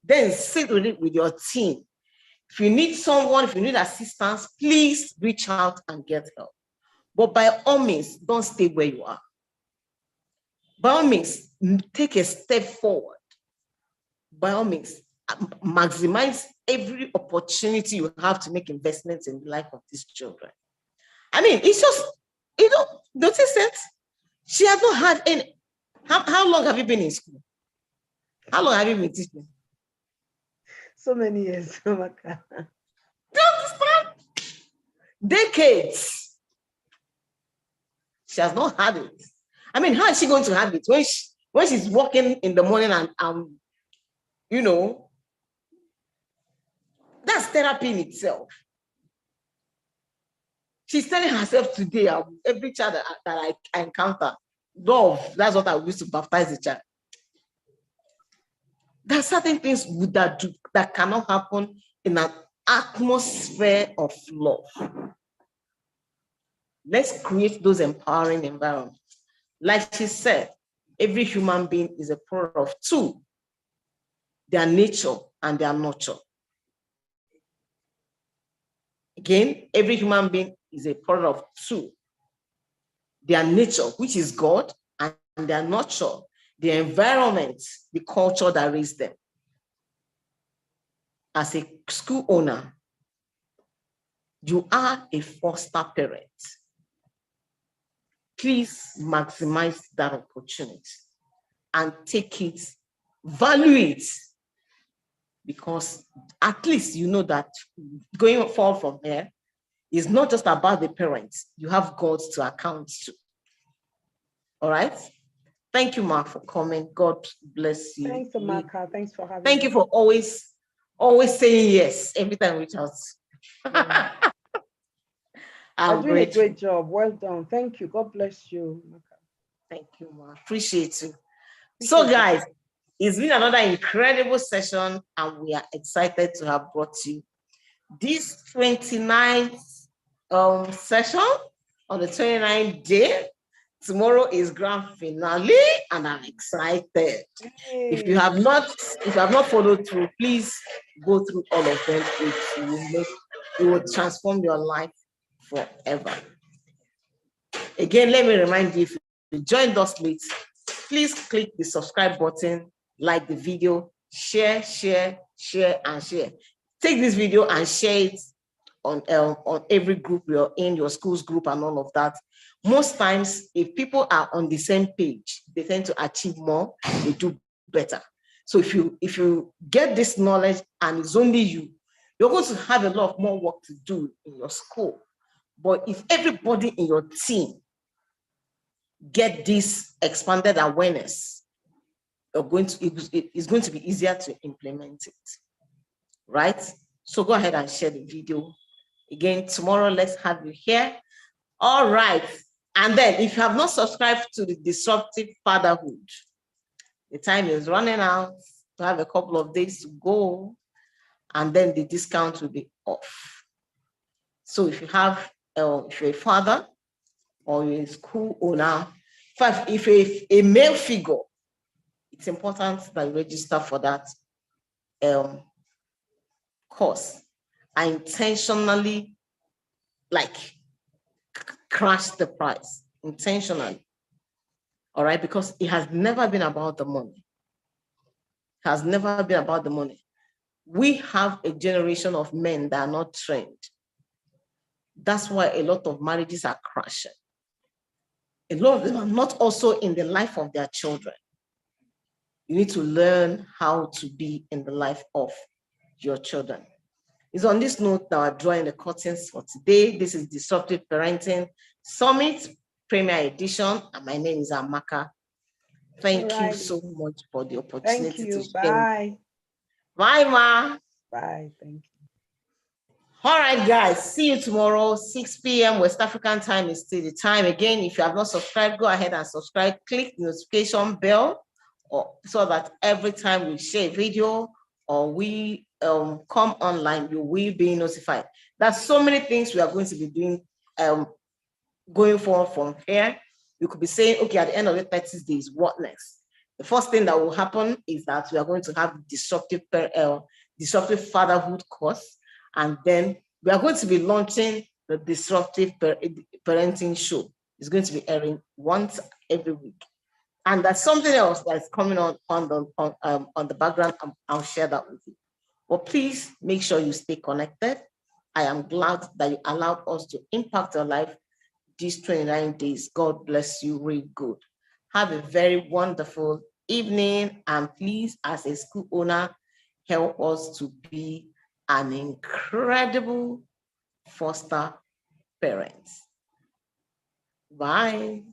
Then sit with it with your team. If you need someone, if you need assistance, please reach out and get help. But by all means, don't stay where you are. By all means, take a step forward. By all means, maximize every opportunity you have to make investments in the life of these children. I mean, it's just, notice it. She has not had any. How long have you been in school? How long have you been teaching? So many years. Do you understand? Decades. She has not had it. I mean, how is she going to have it when she's walking in the morning and that's therapy in itself. She's telling herself today, every child that I encounter, love, that's what I used to baptize the child. There are certain things that cannot happen in an atmosphere of love. Let's create those empowering environments. Like she said, every human being is a product of two, their nature and their nurture. Again, every human being is a product of two, their nature, which is God, and their nurture, the environment, the culture that raised them. As a school owner, you are a foster parent. Please maximize that opportunity and take it, value it, because at least you know that going forward from here is not just about the parents. You have God to account to. All right? Thank you, Mark, for coming. God bless you. Thanks, Amaka. Thanks for having me. Thank you for always saying yes every time we reach out. Yeah. You're doing a great job. Well done. Thank you. God bless you, Amaka. Thank you, Mark. Appreciate you. So, guys, it's been another incredible session, and we are excited to have brought you this 29th session on the 29th day. Tomorrow is grand finale, and I'm excited. Hey. If you have not followed through, please go through all of them. It will transform your life forever. Again, let me remind you, if you joined us late, please click the subscribe button, like the video, share, and share. Take this video and share it on every group you're in, your school's group and all of that. Most times, if people are on the same page, they tend to achieve more, they do better. So if you get this knowledge and it's only you're going to have a lot more work to do in your school. But if everybody in your team get this expanded awareness, it's going to be easier to implement it, right? So go ahead and share the video. Again, tomorrow, let's have you here. All right. And then if you have not subscribed to the Disruptive Fatherhood, the time is running out. To have a couple of days to go, and then the discount will be off. So if you have, if you're a father or you're a school owner, if you're a male figure it's important that you register for that course. I intentionally crash the price intentionally. All right, because it has never been about the money. It has never been about the money. We have a generation of men that are not trained. That's why a lot of marriages are crashing. A lot of them are not also in the life of their children. You need to learn how to be in the life of your children. It's on this note that I'm drawing the curtains for today. This is Disruptive Parenting Summit Premier Edition, and my name is Amaka. Thank you so much for the opportunity to share. Bye. Bye, Ma. Bye. Thank you. All right, guys. See you tomorrow, 6 p.m. West African time is still the time. Again, if you have not subscribed, go ahead and subscribe. Click the notification bell so that every time we share a video or we come online, you will be notified. There's so many things we are going to be doing going forward from here. You could be saying, okay, at the end of the 30 days, what next? The first thing that will happen is that we are going to have disruptive fatherhood course, and then we are going to be launching the Disruptive Parenting Show. It's going to be airing once every week. And there's something else that's coming on the background. I'll share that with you. But please make sure you stay connected. I am glad that you allowed us to impact your life these 29 days. God bless you really good. Have a very wonderful evening. And please, as a school owner, help us to be an incredible foster parent. Bye.